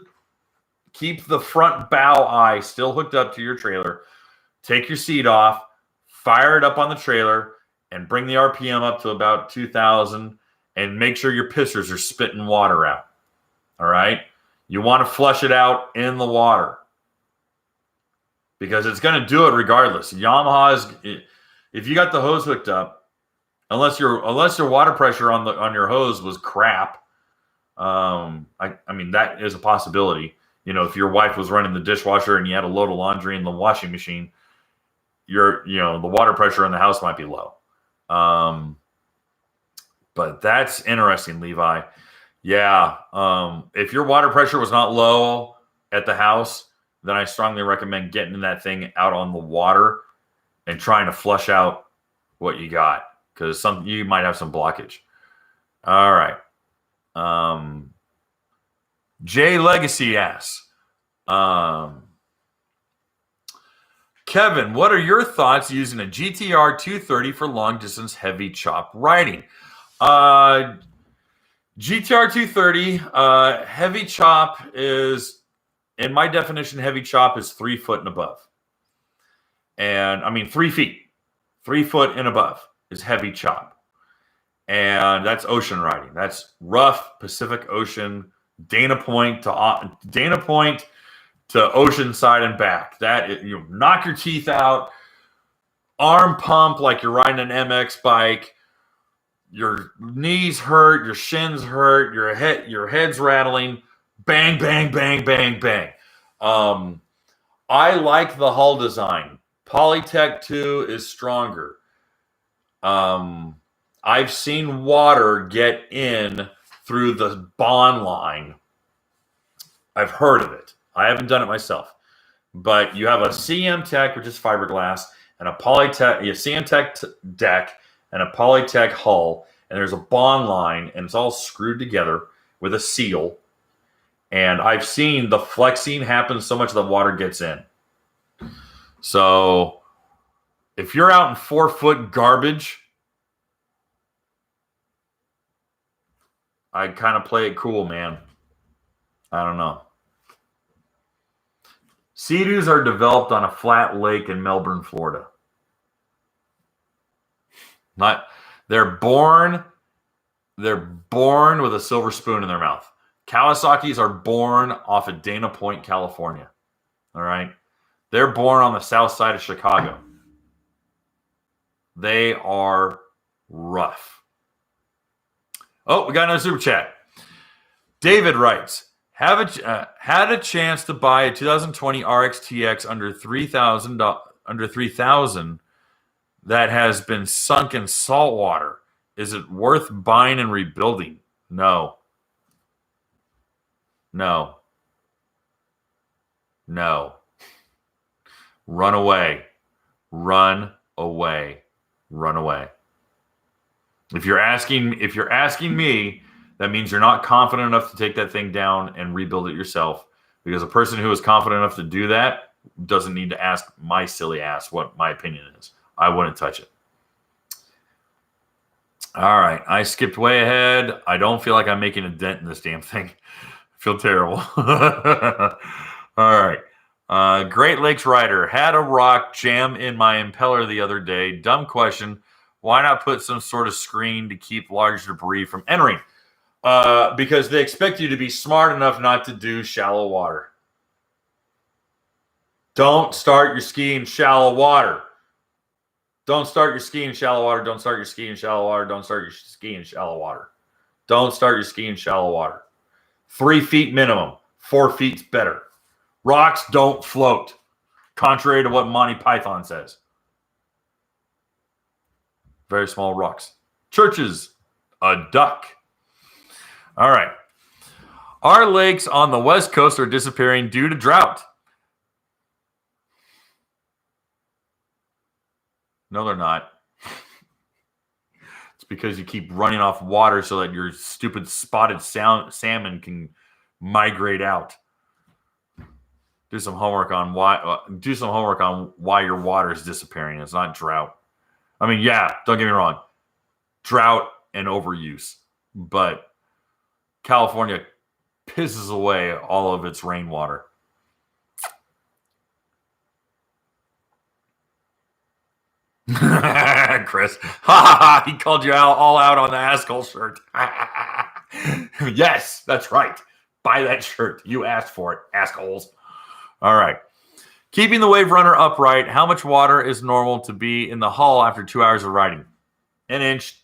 front bow eye still hooked up to your trailer. Take your seat off, fire it up on the trailer, and bring the RPM up to about 2,000, and make sure your pissers are spitting water out. All right? You want to flush it out in the water, because it's going to do it regardless. Yamaha is, if you got the hose hooked up, unless your water pressure on your hose was crap, I mean, that is a possibility. You know, if your wife was running the dishwasher and you had a load of laundry in the washing machine, the water pressure in the house might be low. But that's interesting, Levi. Yeah. If your water pressure was not low at the house, then I strongly recommend getting that thing out on the water and trying to flush out what you got, because you might have some blockage. All right. Jay Legacy asks, Kevin, what are your thoughts using a GTR 230 for long distance heavy chop riding? GTR 230 heavy chop is, in my definition, heavy chop is 3 foot and above. And I mean 3 feet, 3 foot and above is heavy chop. And that's ocean riding. That's rough Pacific Ocean, Dana Point to ocean side and back. That you knock your teeth out, arm pump like you're riding an MX bike. Your knees hurt, your shins hurt, your head's rattling. Bang, bang, bang, bang, bang. I like the hull design. Polytech 2 is stronger. I've seen water get in through the bond line. I've heard of it. I haven't done it myself. But you have a CM Tech, which is fiberglass, and a Polytech, a CM Tech deck, and a Polytech hull, and there's a bond line, and it's all screwed together with a seal. And I've seen the flexing happen so much that water gets in. So if you're out in 4 foot garbage, I kind of play it cool, man. I don't know. Sea-Doos are developed on a flat lake in Melbourne, Florida. They're born with a silver spoon in their mouth. Kawasaki's are born off of Dana Point, California. All right? They're born on the south side of Chicago. They are rough. Oh, we got another super chat. David writes, had a chance to buy a 2020 RXTX under $3,000 that has been sunk in salt water. Is it worth buying and rebuilding? No. Run away. If you're asking me, that means you're not confident enough to take that thing down and rebuild it yourself, because a person who is confident enough to do that doesn't need to ask my silly ass what my opinion is. I wouldn't touch it. All right. I skipped way ahead. I don't feel like I'm making a dent in this damn thing. I feel terrible. All right. Great Lakes Rider. Had a rock jam in my impeller the other day. Dumb question. Why not put some sort of screen to keep large debris from entering? Because they expect you to be smart enough not to do shallow water. Don't start your ski in shallow water. Don't start your ski in shallow water. Don't start your ski in shallow water. Don't start your ski in shallow water. Don't start your ski in shallow water. 3 feet minimum. 4 feet's better. Rocks don't float, contrary to what Monty Python says. Very small rocks. Churches, a duck. All right. Our lakes on the West Coast are disappearing due to drought. No, they're not. because you keep running off water so that your stupid spotted salmon can migrate out. Do some homework on why your water is disappearing. It's not drought. I mean, yeah, don't get me wrong, drought and overuse, but California pisses away all of its rainwater. Chris, he called you all out on the Asshole shirt. Yes, that's right. Buy that shirt. You asked for it, assholes. All right. Keeping the Wave Runner upright, how much water is normal to be in the hull after 2 hours of riding? An inch.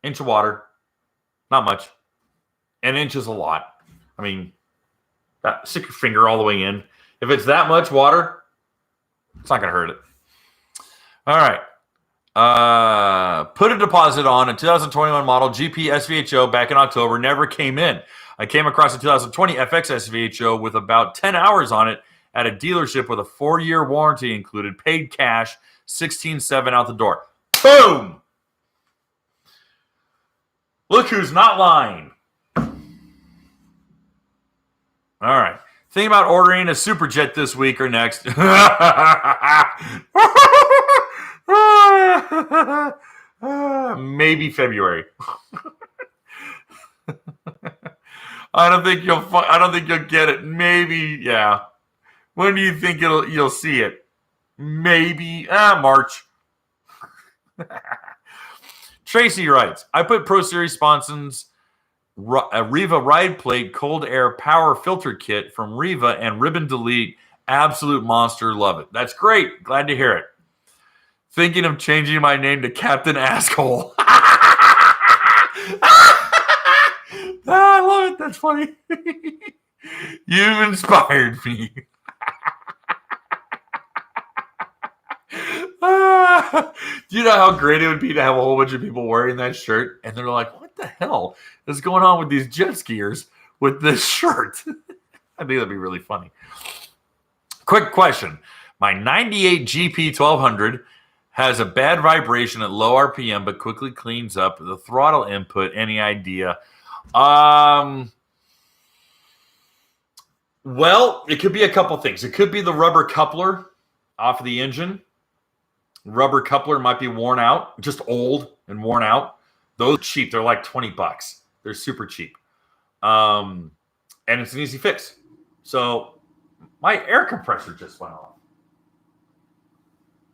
Inch of water. Not much. An inch is a lot. I mean, stick your finger all the way in. If it's that much water, it's not going to hurt it. All right. Put a deposit on a 2021 model GP SVHO back in October. Never came in. I came across a 2020 FX SVHO with about 10 hours on it at a dealership with a 4-year warranty included. Paid cash, $16,700 out the door. Boom! Look who's not lying. All right. Think about ordering a Superjet this week or next. Maybe February. I don't think you'll get it. Maybe, yeah. When do you think you'll see it? Maybe March. Tracy writes, I put Pro Series sponsons a Riva ride plate cold air power filter kit from Riva and ribbon delete. Absolute monster. Love it. That's great. Glad to hear it. Thinking of changing my name to Captain Asshole. I love it. That's funny. You've inspired me. Do you know how great it would be to have a whole bunch of people wearing that shirt? And they're like, what the hell is going on with these jet skiers with this shirt? I think that'd be really funny. Quick question. My 98 GP 1200 has a bad vibration at low RPM, but quickly cleans up the throttle input. Any idea? Well, it could be a couple things. It could be the rubber coupler off of the engine. Rubber coupler might be worn out, just old and worn out. Those are cheap. They're like $20. They're super cheap. And it's an easy fix. So my air compressor just went off.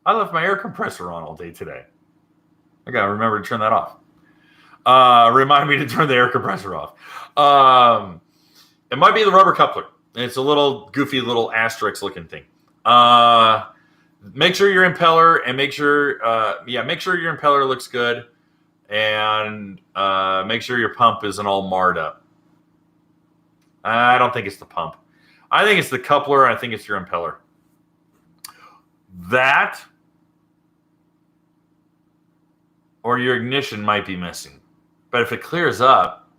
I left my air compressor on all day today. I got to remember to turn that off. Remind me to turn the air compressor off. It might be the rubber coupler. It's a little goofy little asterisk looking thing. Make sure your impeller and make sure your impeller looks good, and make sure your pump isn't all marred up. I don't think it's the pump. I think it's the coupler. I think it's your impeller. That or your ignition might be missing. But if it clears up,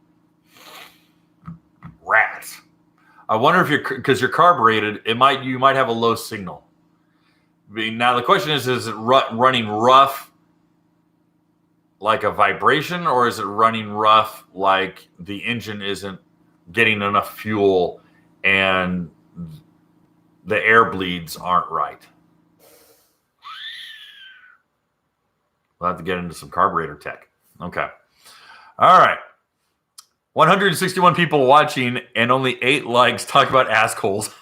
rats. I wonder if because you're carbureted, you might have a low signal. Now the question is it running rough like a vibration, or is it running rough like the engine isn't getting enough fuel and the air bleeds aren't right? We'll have to get into some carburetor tech. Okay. All right. 161 people watching and only 8 likes. Talk about assholes.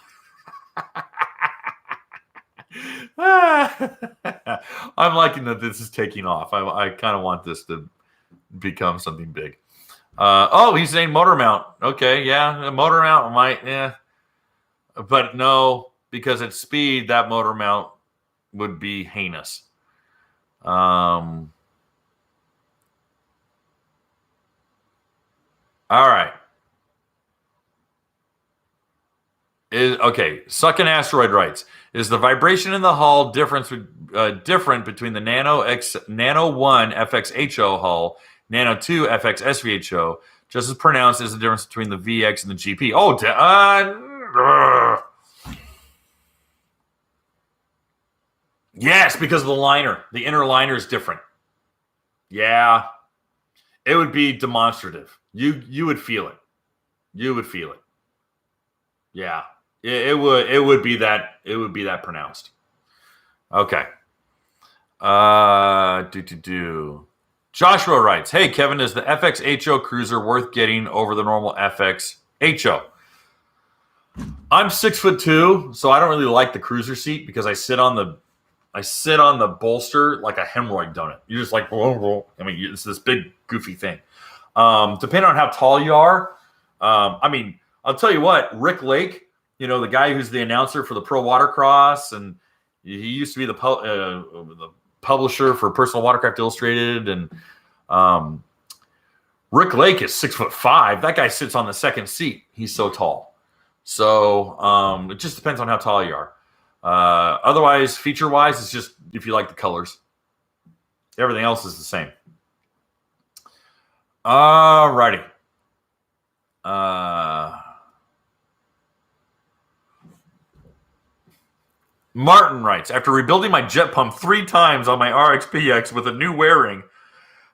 I'm liking that this is taking off. I kind of want this to become something big. He's saying motor mount. Okay, yeah, a motor mount might, yeah. But no, because at speed, that motor mount would be heinous. All right. Sucking Asteroid writes, is the vibration in the hull different between the Nano 1 FXHO hull, Nano 2 FX SVHO, just as pronounced as the difference between the VX and the GP? Yes, because of the liner. The inner liner is different. Yeah, it would be demonstrative. You would feel it. You would feel it. Yeah, it would be that pronounced. Okay. Joshua writes, "Hey Kevin, is the FX HO cruiser worth getting over the normal FX HO?" I'm 6'2", so I don't really like the cruiser seat because I sit on the bolster like a hemorrhoid donut. You're just like, I mean, it's this big goofy thing. Depending on how tall you are, I mean, I'll tell you what, Rick Lake, the guy who's the announcer for the Pro Watercross, and he used to be the publisher for Personal Watercraft Illustrated, and Rick Lake is 6'5". That guy sits on the second seat. He's so tall. So it just depends on how tall you are. Otherwise, feature-wise, it's just if you like the colors. Everything else is the same. Alrighty. Martin writes, after rebuilding my jet pump 3 times on my RXPX with a new wear ring,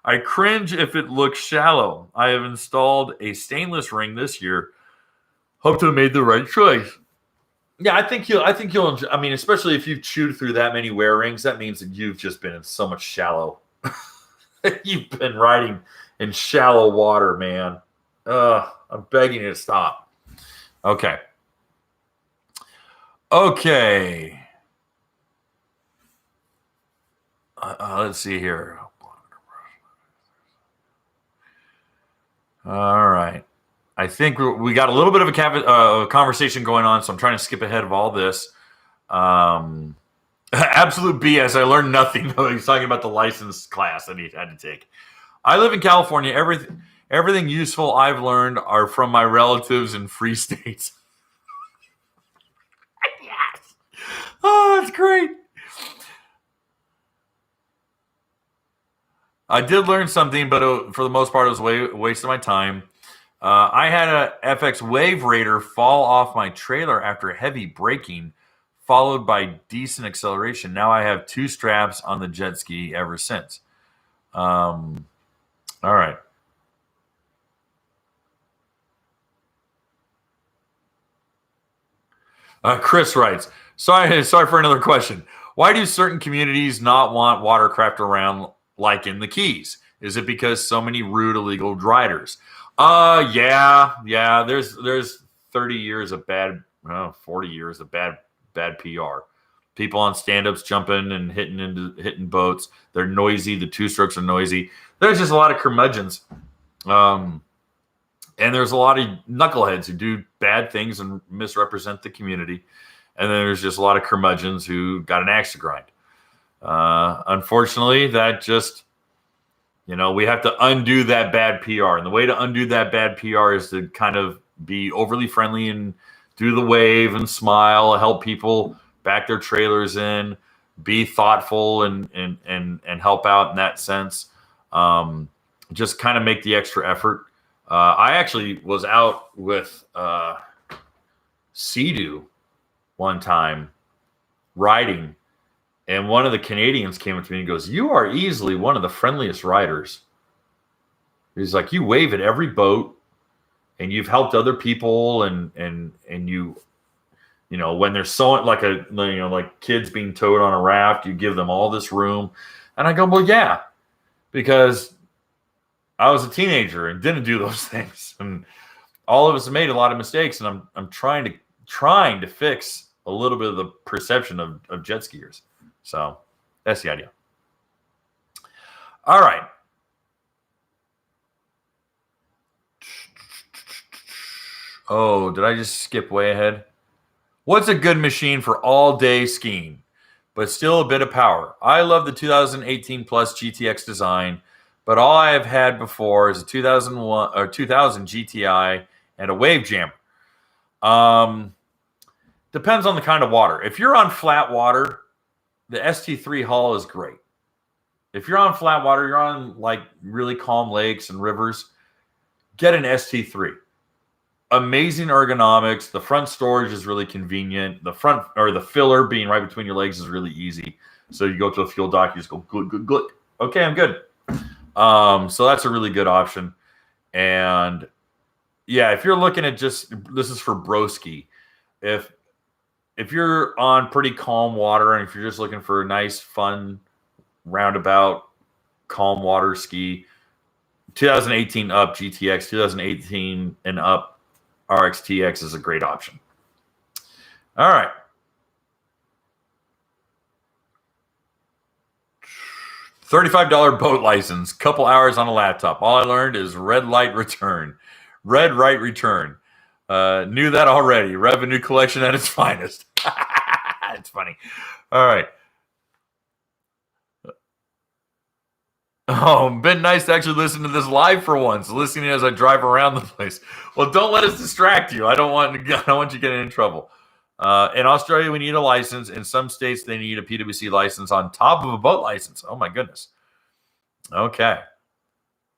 I cringe if it looks shallow. I have installed a stainless ring this year. Hope to have made the right choice. Yeah, I think you'll enjoy, I mean, especially if you've chewed through that many wear rings, that means that you've just been in so much shallow. You've been riding in shallow water, man. I'm begging you to stop. Okay. Let's see here. All right. I think we got a little bit of a conversation going on, so I'm trying to skip ahead of all this. Absolute BS. I learned nothing. He's talking about the license class that he had to take. I live in California. Everything useful I've learned are from my relatives in free states. Yes. Oh, that's great. I did learn something, but for the most part, it was a waste of my time. I had a FX Wave Raider fall off my trailer after heavy braking, followed by decent acceleration. Now I have 2 straps on the jet ski ever since. All right. Chris writes, sorry for another question. Why do certain communities not want watercraft around like in the Keys? Is it because so many rude illegal riders? Yeah. There's 30 years of bad, 40 years of bad PR. People on stand-ups jumping and hitting boats. They're noisy. The 2-strokes are noisy. There's just a lot of curmudgeons. And there's a lot of knuckleheads who do bad things and misrepresent the community. And then there's just a lot of curmudgeons who got an axe to grind. Unfortunately, that just, we have to undo that bad PR. And the way to undo that bad PR is to kind of be overly friendly and do the wave and smile, help people back their trailers in, be thoughtful and help out in that sense. Just kind of make the extra effort. I actually was out with Sea-Doo one time riding, and one of the Canadians came up to me and goes, "You are easily one of the friendliest riders." He's like, "You wave at every boat, and you've helped other people, and you when there's so like kids being towed on a raft, you give them all this room." And I go, "Well, yeah, because I was a teenager and didn't do those things, and all of us have made a lot of mistakes, and I'm trying to fix a little bit of the perception of jet skiers." So that's the idea. All right. Oh, did I just skip way ahead? What's a good machine for all-day skiing, but still a bit of power? I love the 2018 Plus GTX design, but all I have had before is a 2001 or 2000 GTI and a wave jammer. Depends on the kind of water. If you're on flat water, the ST3 hull is great. If you're on flat water, you're on like really calm lakes and rivers, get an ST3. Amazing ergonomics. The front storage is really convenient. The front or the filler being right between your legs is really easy. So you go to a fuel dock, you just go glug, glug, glug. Okay, I'm good. So that's a really good option. And yeah, if you're looking at this is for broski. If you're on pretty calm water and if you're just looking for a nice, fun, roundabout, calm water ski, 2018 up GTX, 2018 and up RXTX is a great option. All right. $35 boat license, couple hours on a laptop. All I learned is red light return, red right return. Knew that already. Revenue collection at its finest. It's funny. All right. Oh, been nice to actually listen to this live for once, listening as I drive around the place. Well, don't let us distract you. I don't want you getting in trouble. In Australia, we need a license. In some states, they need a PWC license on top of a boat license. Oh my goodness. Okay.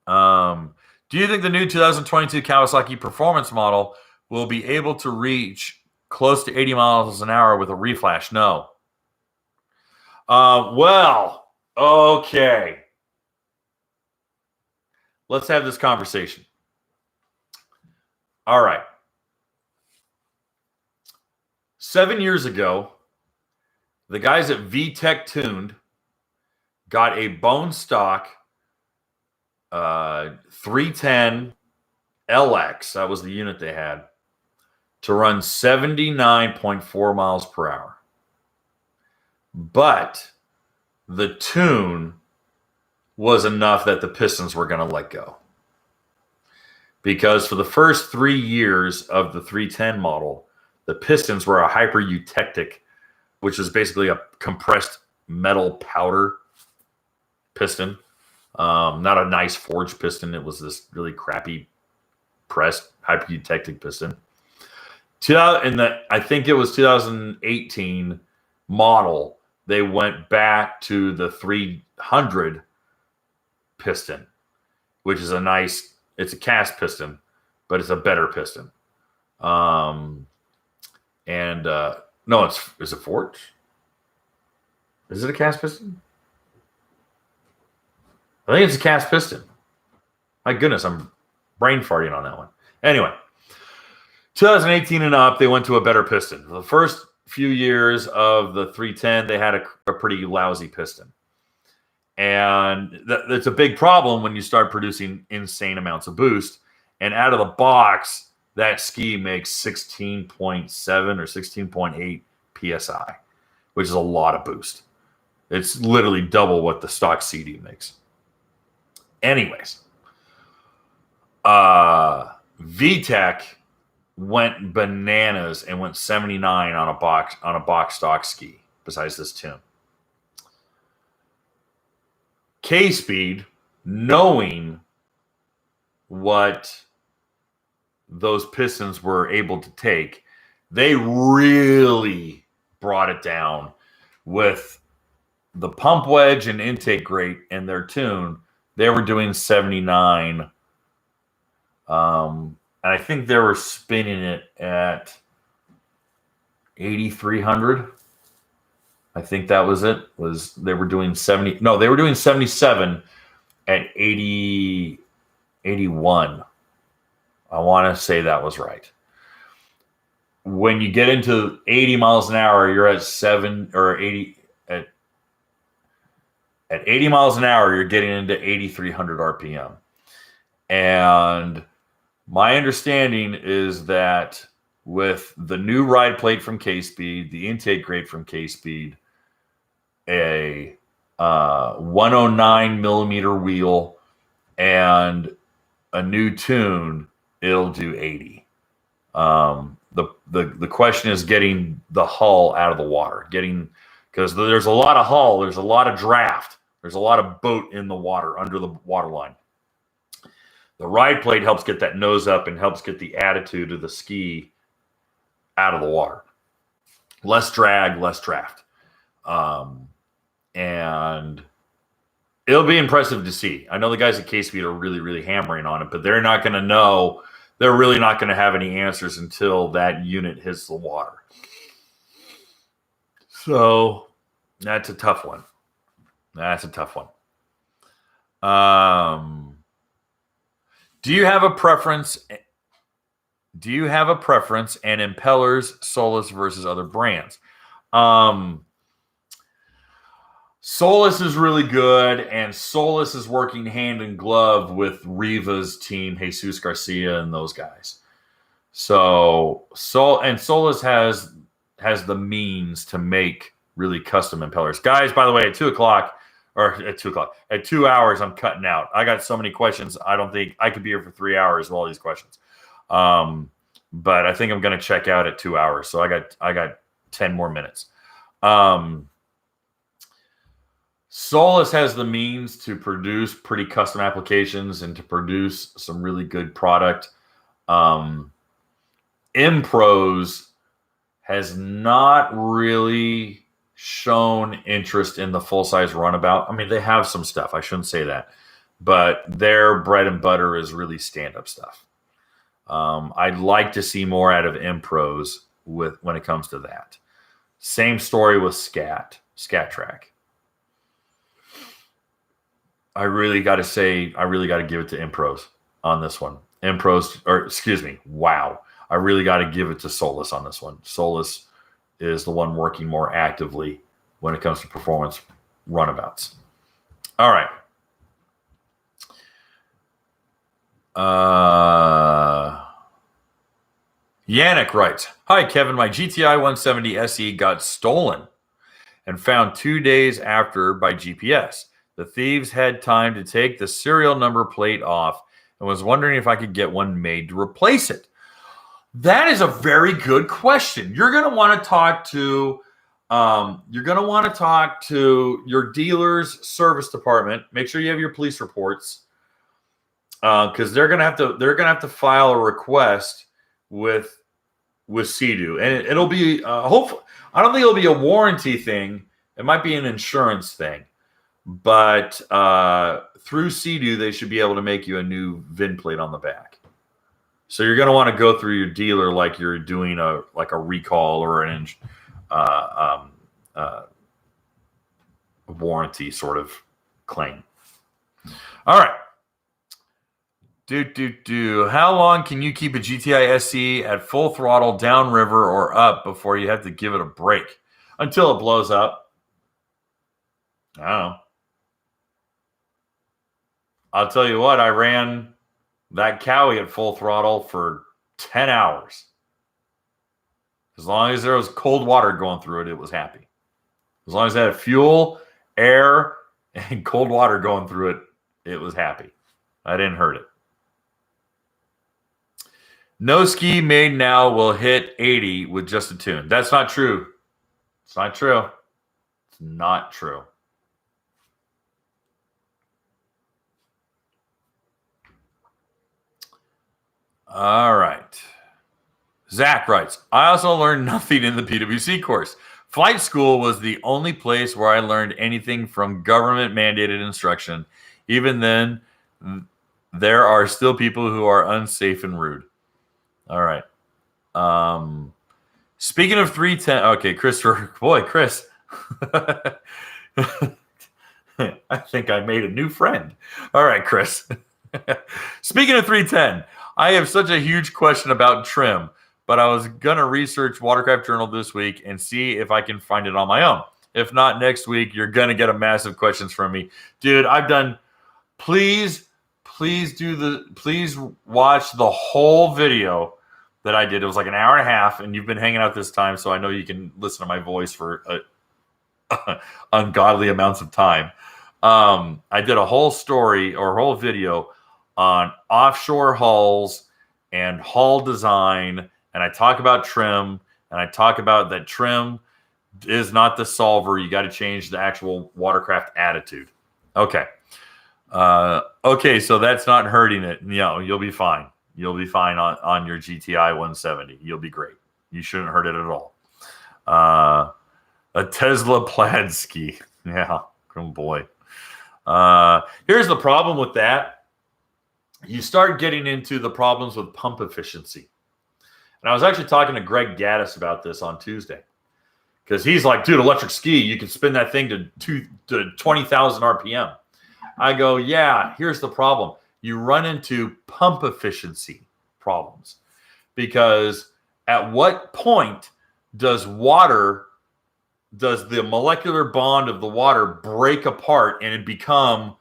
Do you think the new 2022 Kawasaki Performance model will be able to reach close to 80 miles an hour with a reflash? No. Well, okay. Let's have this conversation. All right. 7 years ago, the guys at VTech Tuned got a bone stock 310 LX, that was the unit they had, to run 79.4 miles per hour. But the tune was enough that the pistons were going to let go. Because for the first 3 years of the 310 model, the pistons were a hyper-eutectic, which is basically a compressed metal powder piston. Not a nice forged piston. It was this really crappy pressed hyper-eutectic piston. I think it was 2018 model, they went back to the 300 piston, which is it's a cast piston, but it's a better piston. No, is it forged? Is it a cast piston? I think it's a cast piston. My goodness, I'm brain farting on that one. Anyway, 2018 and up, they went to a better piston. For the first few years of the 310, they had a pretty lousy piston. And that's a big problem when you start producing insane amounts of boost. And out of the box, that ski makes 16.7 or 16.8 PSI, which is a lot of boost. It's literally double what the stock CD makes. Anyways, VTech went bananas and went 79 on a box stock ski besides this tune. K-Speed, knowing what those pistons were able to take, they really brought it down with the pump wedge and intake grate and their tune. They were doing 79. And I think they were spinning it at 8,300. I think that was it. They were doing 70. No, they were doing 77 at 80, 81. I want to say that was right. When you get into 80 miles an hour, you're at 7 or 80 at 80 miles an hour, you're getting into 8,300 RPM. And my understanding is that with the new ride plate from K-Speed, the intake grate from K-Speed, a 109 millimeter wheel, and a new tune, it'll do 80. The question is getting the hull out of the water, because there's a lot of hull, there's a lot of draft, there's a lot of boat in the water under the water line. The ride plate helps get that nose up and helps get the attitude of the ski out of the water. Less drag, less draft. And it'll be impressive to see. I know the guys at K-Speed are really, really hammering on it, but they're not going to know. They're really not going to have any answers until that unit hits the water. So that's a tough one. Do you have a preference? Do you have a preference and impellers, Solus versus other brands? Solus is really good, and Solus is working hand in glove with Riva's team, Jesus Garcia, and those guys. So Solus has the means to make really custom impellers. Guys, by the way, at 2 o'clock, at 2 hours, I'm cutting out. I got so many questions. I don't think I could be here for 3 hours with all these questions. But I think I'm going to check out at 2 hours. So I got 10 more minutes. Solus has the means to produce pretty custom applications and to produce some really good product. Impros has not really shown interest in the full-size runabout. I mean, they have some stuff. I shouldn't say that. But their bread and butter is really stand-up stuff. I'd like to see more out of Impros when it comes to that. Same story with Scat Track. I really got to give it to Impros on this one. Wow. I really got to give it to Solus on this one. Solus is the one working more actively when it comes to performance runabouts. All right. Yannick writes, "Hi, Kevin. My GTI 170 SE got stolen and found 2 days after by GPS. The thieves had time to take the serial number plate off and was wondering if I could get one made to replace it." That is a very good question. You're going to want to talk to your dealer's service department. Make sure you have your police reports, because they're going to have to file a request with Sea-Doo, and it'll be hopefully. I don't think it'll be a warranty thing. It might be an insurance thing, but through Sea-Doo, they should be able to make you a new VIN plate on the back. So you're going to want to go through your dealer like you're doing a recall or a warranty sort of claim. All right. How long can you keep a GTI SE at full throttle downriver or up before you have to give it a break? Until it blows up. I don't know. I'll tell you what, I ran that Cowie at full throttle for 10 hours. As long as there was cold water going through it, it was happy. As long as it had fuel, air, and cold water going through it, it was happy. I didn't hurt it. No ski made now will hit 80 with just a tune. That's not true. It's not true. It's not true. All right. Zach writes, "I also learned nothing in the PWC course. Flight school was the only place where I learned anything from government-mandated instruction. Even then, there are still people who are unsafe and rude." All right. Speaking of 310, okay, Christopher, boy, Chris. I think I made a new friend. All right, Chris. Speaking of 310, I have such a huge question about trim, but I was going to research Watercraft Journal this week and see if I can find it on my own. If not, next week, you're going to get a massive questions from me. Dude, please watch the whole video that I did. It was like an hour and a half, and you've been hanging out this time, so I know you can listen to my voice for ungodly amounts of time. I did a whole story or whole video on offshore hulls and hull design, and I talk about trim, and I talk about that trim is not the solver. You got to change the actual watercraft attitude. Okay. Okay, so that's not hurting it. You'll be fine. You'll be fine on your GTI 170. You'll be great. You shouldn't hurt it at all. A Tesla plaid ski. Yeah, oh boy. Here's the problem with that. You start getting into the problems with pump efficiency. And I was actually talking to Greg Gaddis about this on Tuesday. Because he's like, dude, electric ski, you can spin that thing to 20,000 RPM. I go, yeah, here's the problem. You run into pump efficiency problems because at what point does the molecular bond of the water break apart and it become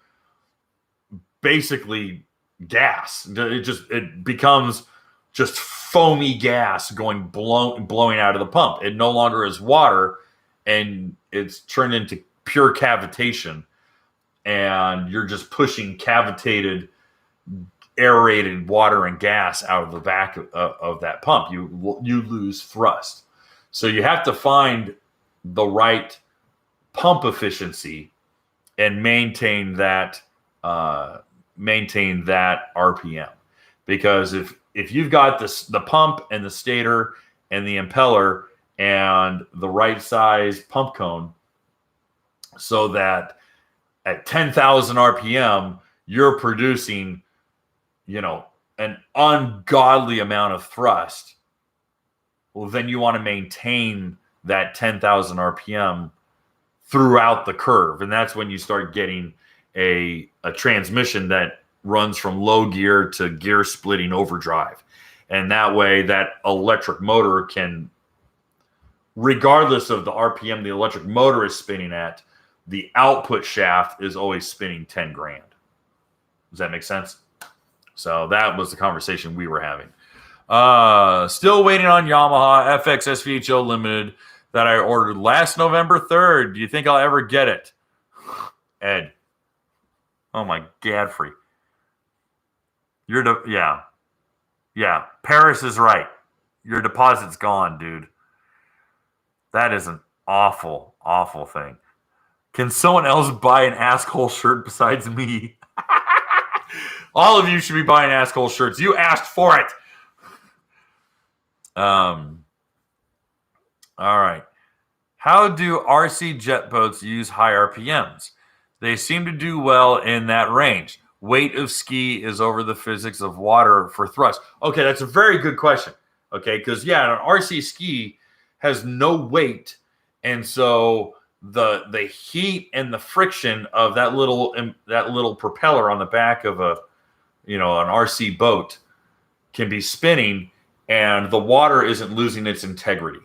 basically gas? It becomes just foamy gas blowing out of the pump. It no longer is water, and it's turned into pure cavitation, and you're just pushing cavitated, aerated water and gas out of the back of that pump. You lose thrust. So you have to find the right pump efficiency and maintain that RPM. Because if you've got the pump and the stator and the impeller and the right size pump cone, so that at 10,000 RPM you're producing, an ungodly amount of thrust, well, then you want to maintain that 10,000 RPM throughout the curve. And that's when you start getting a transmission that runs from low gear to gear splitting overdrive. And that way that electric motor can, regardless of the RPM the electric motor is spinning at, the output shaft is always spinning 10 grand. Does that make sense? So that was the conversation we were having. Still waiting on Yamaha FX SVHO Limited that I ordered last November 3rd. Do you think I'll ever get it? Ed. Oh my Gadfrey. Yeah. Paris is right. Your deposit's gone, dude. That is an awful, awful thing. Can someone else buy an asshole shirt besides me? All of you should be buying asshole shirts. You asked for it. All right. How do RC jet boats use high RPMs? They seem to do well in that range. Weight of ski is over the physics of water for thrust. Okay, that's a very good question. Okay, because an RC ski has no weight, and so the heat and the friction of that little propeller on the back of an RC boat can be spinning, and the water isn't losing its integrity.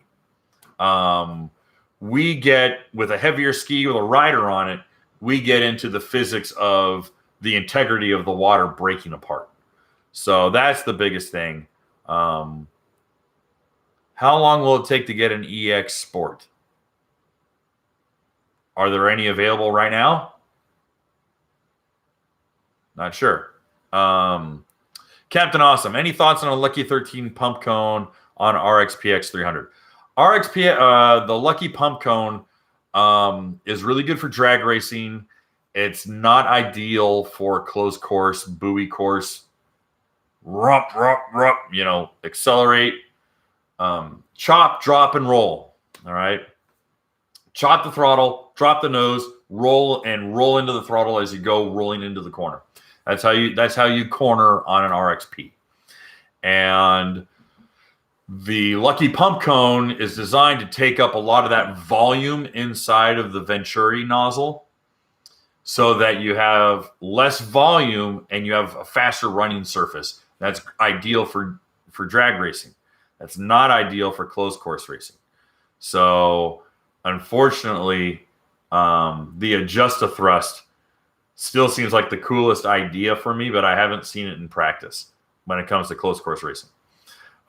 We get, with a heavier ski with a rider on it, we get into the physics of the integrity of the water breaking apart. So that's the biggest thing. How long will it take to get an EX Sport? Are there any available right now? Not sure. Captain Awesome, any thoughts on a Lucky 13 pump cone on RXPX 300? The Lucky pump cone is really good for drag racing. It's not ideal for closed course, buoy course, accelerate, chop, drop, and roll. All right. Chop the throttle, drop the nose, roll into the throttle as you go rolling into the corner. That's how you corner on an RXP. And the Lucky pump cone is designed to take up a lot of that volume inside of the Venturi nozzle, so that you have less volume and you have a faster running surface. That's ideal for drag racing. That's not ideal for closed course racing. So unfortunately, the adjust-a-thrust still seems like the coolest idea for me, but I haven't seen it in practice when it comes to closed course racing.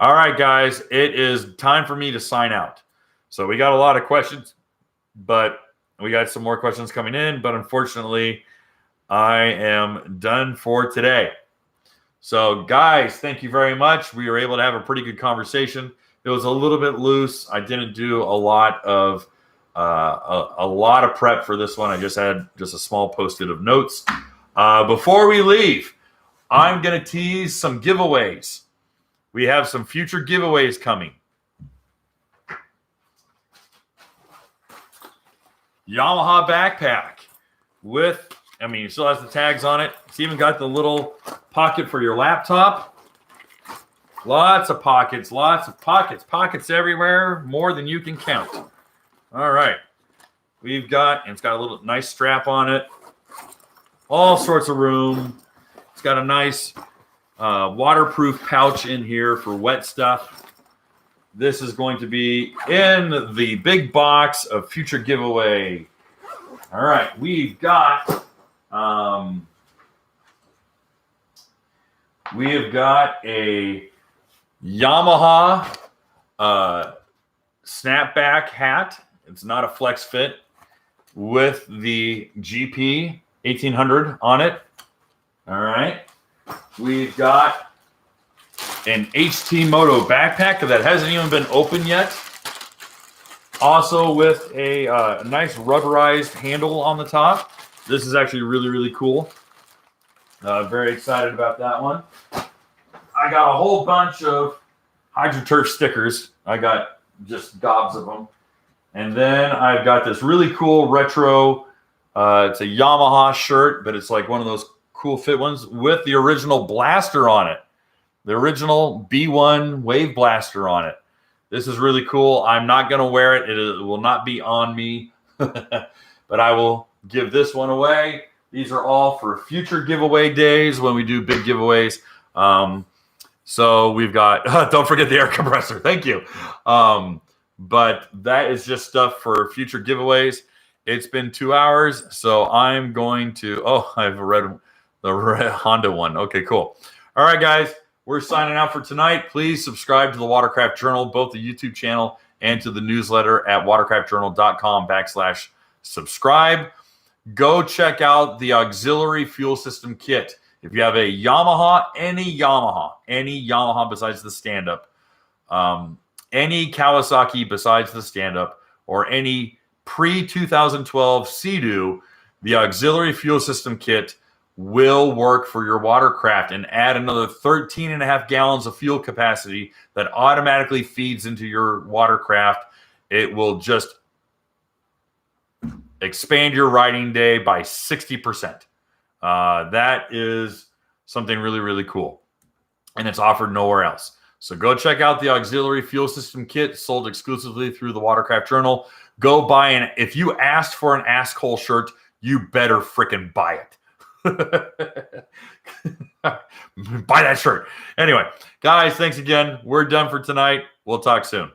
All right, guys, it is time for me to sign out. So we got a lot of questions, but we got some more questions coming in, but unfortunately, I am done for today. So, guys, thank you very much. We were able to have a pretty good conversation. It was a little bit loose. I didn't do a lot of prep for this one. I just had a small post-it of notes. Before we leave, I'm going to tease some giveaways. We have some future giveaways coming. Yamaha backpack it still has the tags on it. It's even got the little pocket for your laptop. Lots of pockets everywhere, more than you can count. All right. It's got a little nice strap on it. all sorts of room. It's got a nice waterproof pouch in here for wet stuff. This is going to be in the big box of future giveaway. All right, we've got a Yamaha snapback hat. It's not a flex fit with the GP 1800 on it. All right. We've got an HT Moto backpack that hasn't even been opened yet. Also with a nice rubberized handle on the top. This is actually really, really cool. Very excited about that one. I got a whole bunch of HydroTurf stickers. I got just gobs of them. And then I've got this really cool retro, it's a Yamaha shirt, but it's like one of those cool fit ones with the original blaster on it. The original B1 Wave Blaster on it. This is really cool. I'm not going to wear it. It will not be on me, but I will give this one away. These are all for future giveaway days when we do big giveaways. So we've got, don't forget the air compressor. Thank you. But that is just stuff for future giveaways. It's been 2 hours, so I'm going to, I have the red Honda one. Okay, cool. All right, guys, we're signing out for tonight. Please subscribe to the Watercraft Journal, both the YouTube channel and to the newsletter at watercraftjournal.com/subscribe. Go check out the auxiliary fuel system kit. If you have a Yamaha, any Yamaha besides the stand-up, any Kawasaki besides the stand-up, or any pre-2012 Sea-Doo, the auxiliary fuel system kit will work for your watercraft and add another 13.5 gallons of fuel capacity that automatically feeds into your watercraft. It will just expand your riding day by 60%. That is something really, really cool. And it's offered nowhere else. So go check out the auxiliary fuel system kit sold exclusively through the Watercraft Journal. Go buy an, if you asked for an asshole shirt, you better freaking buy it. Buy that shirt. Anyway, guys, thanks again. We're done for tonight. We'll talk soon.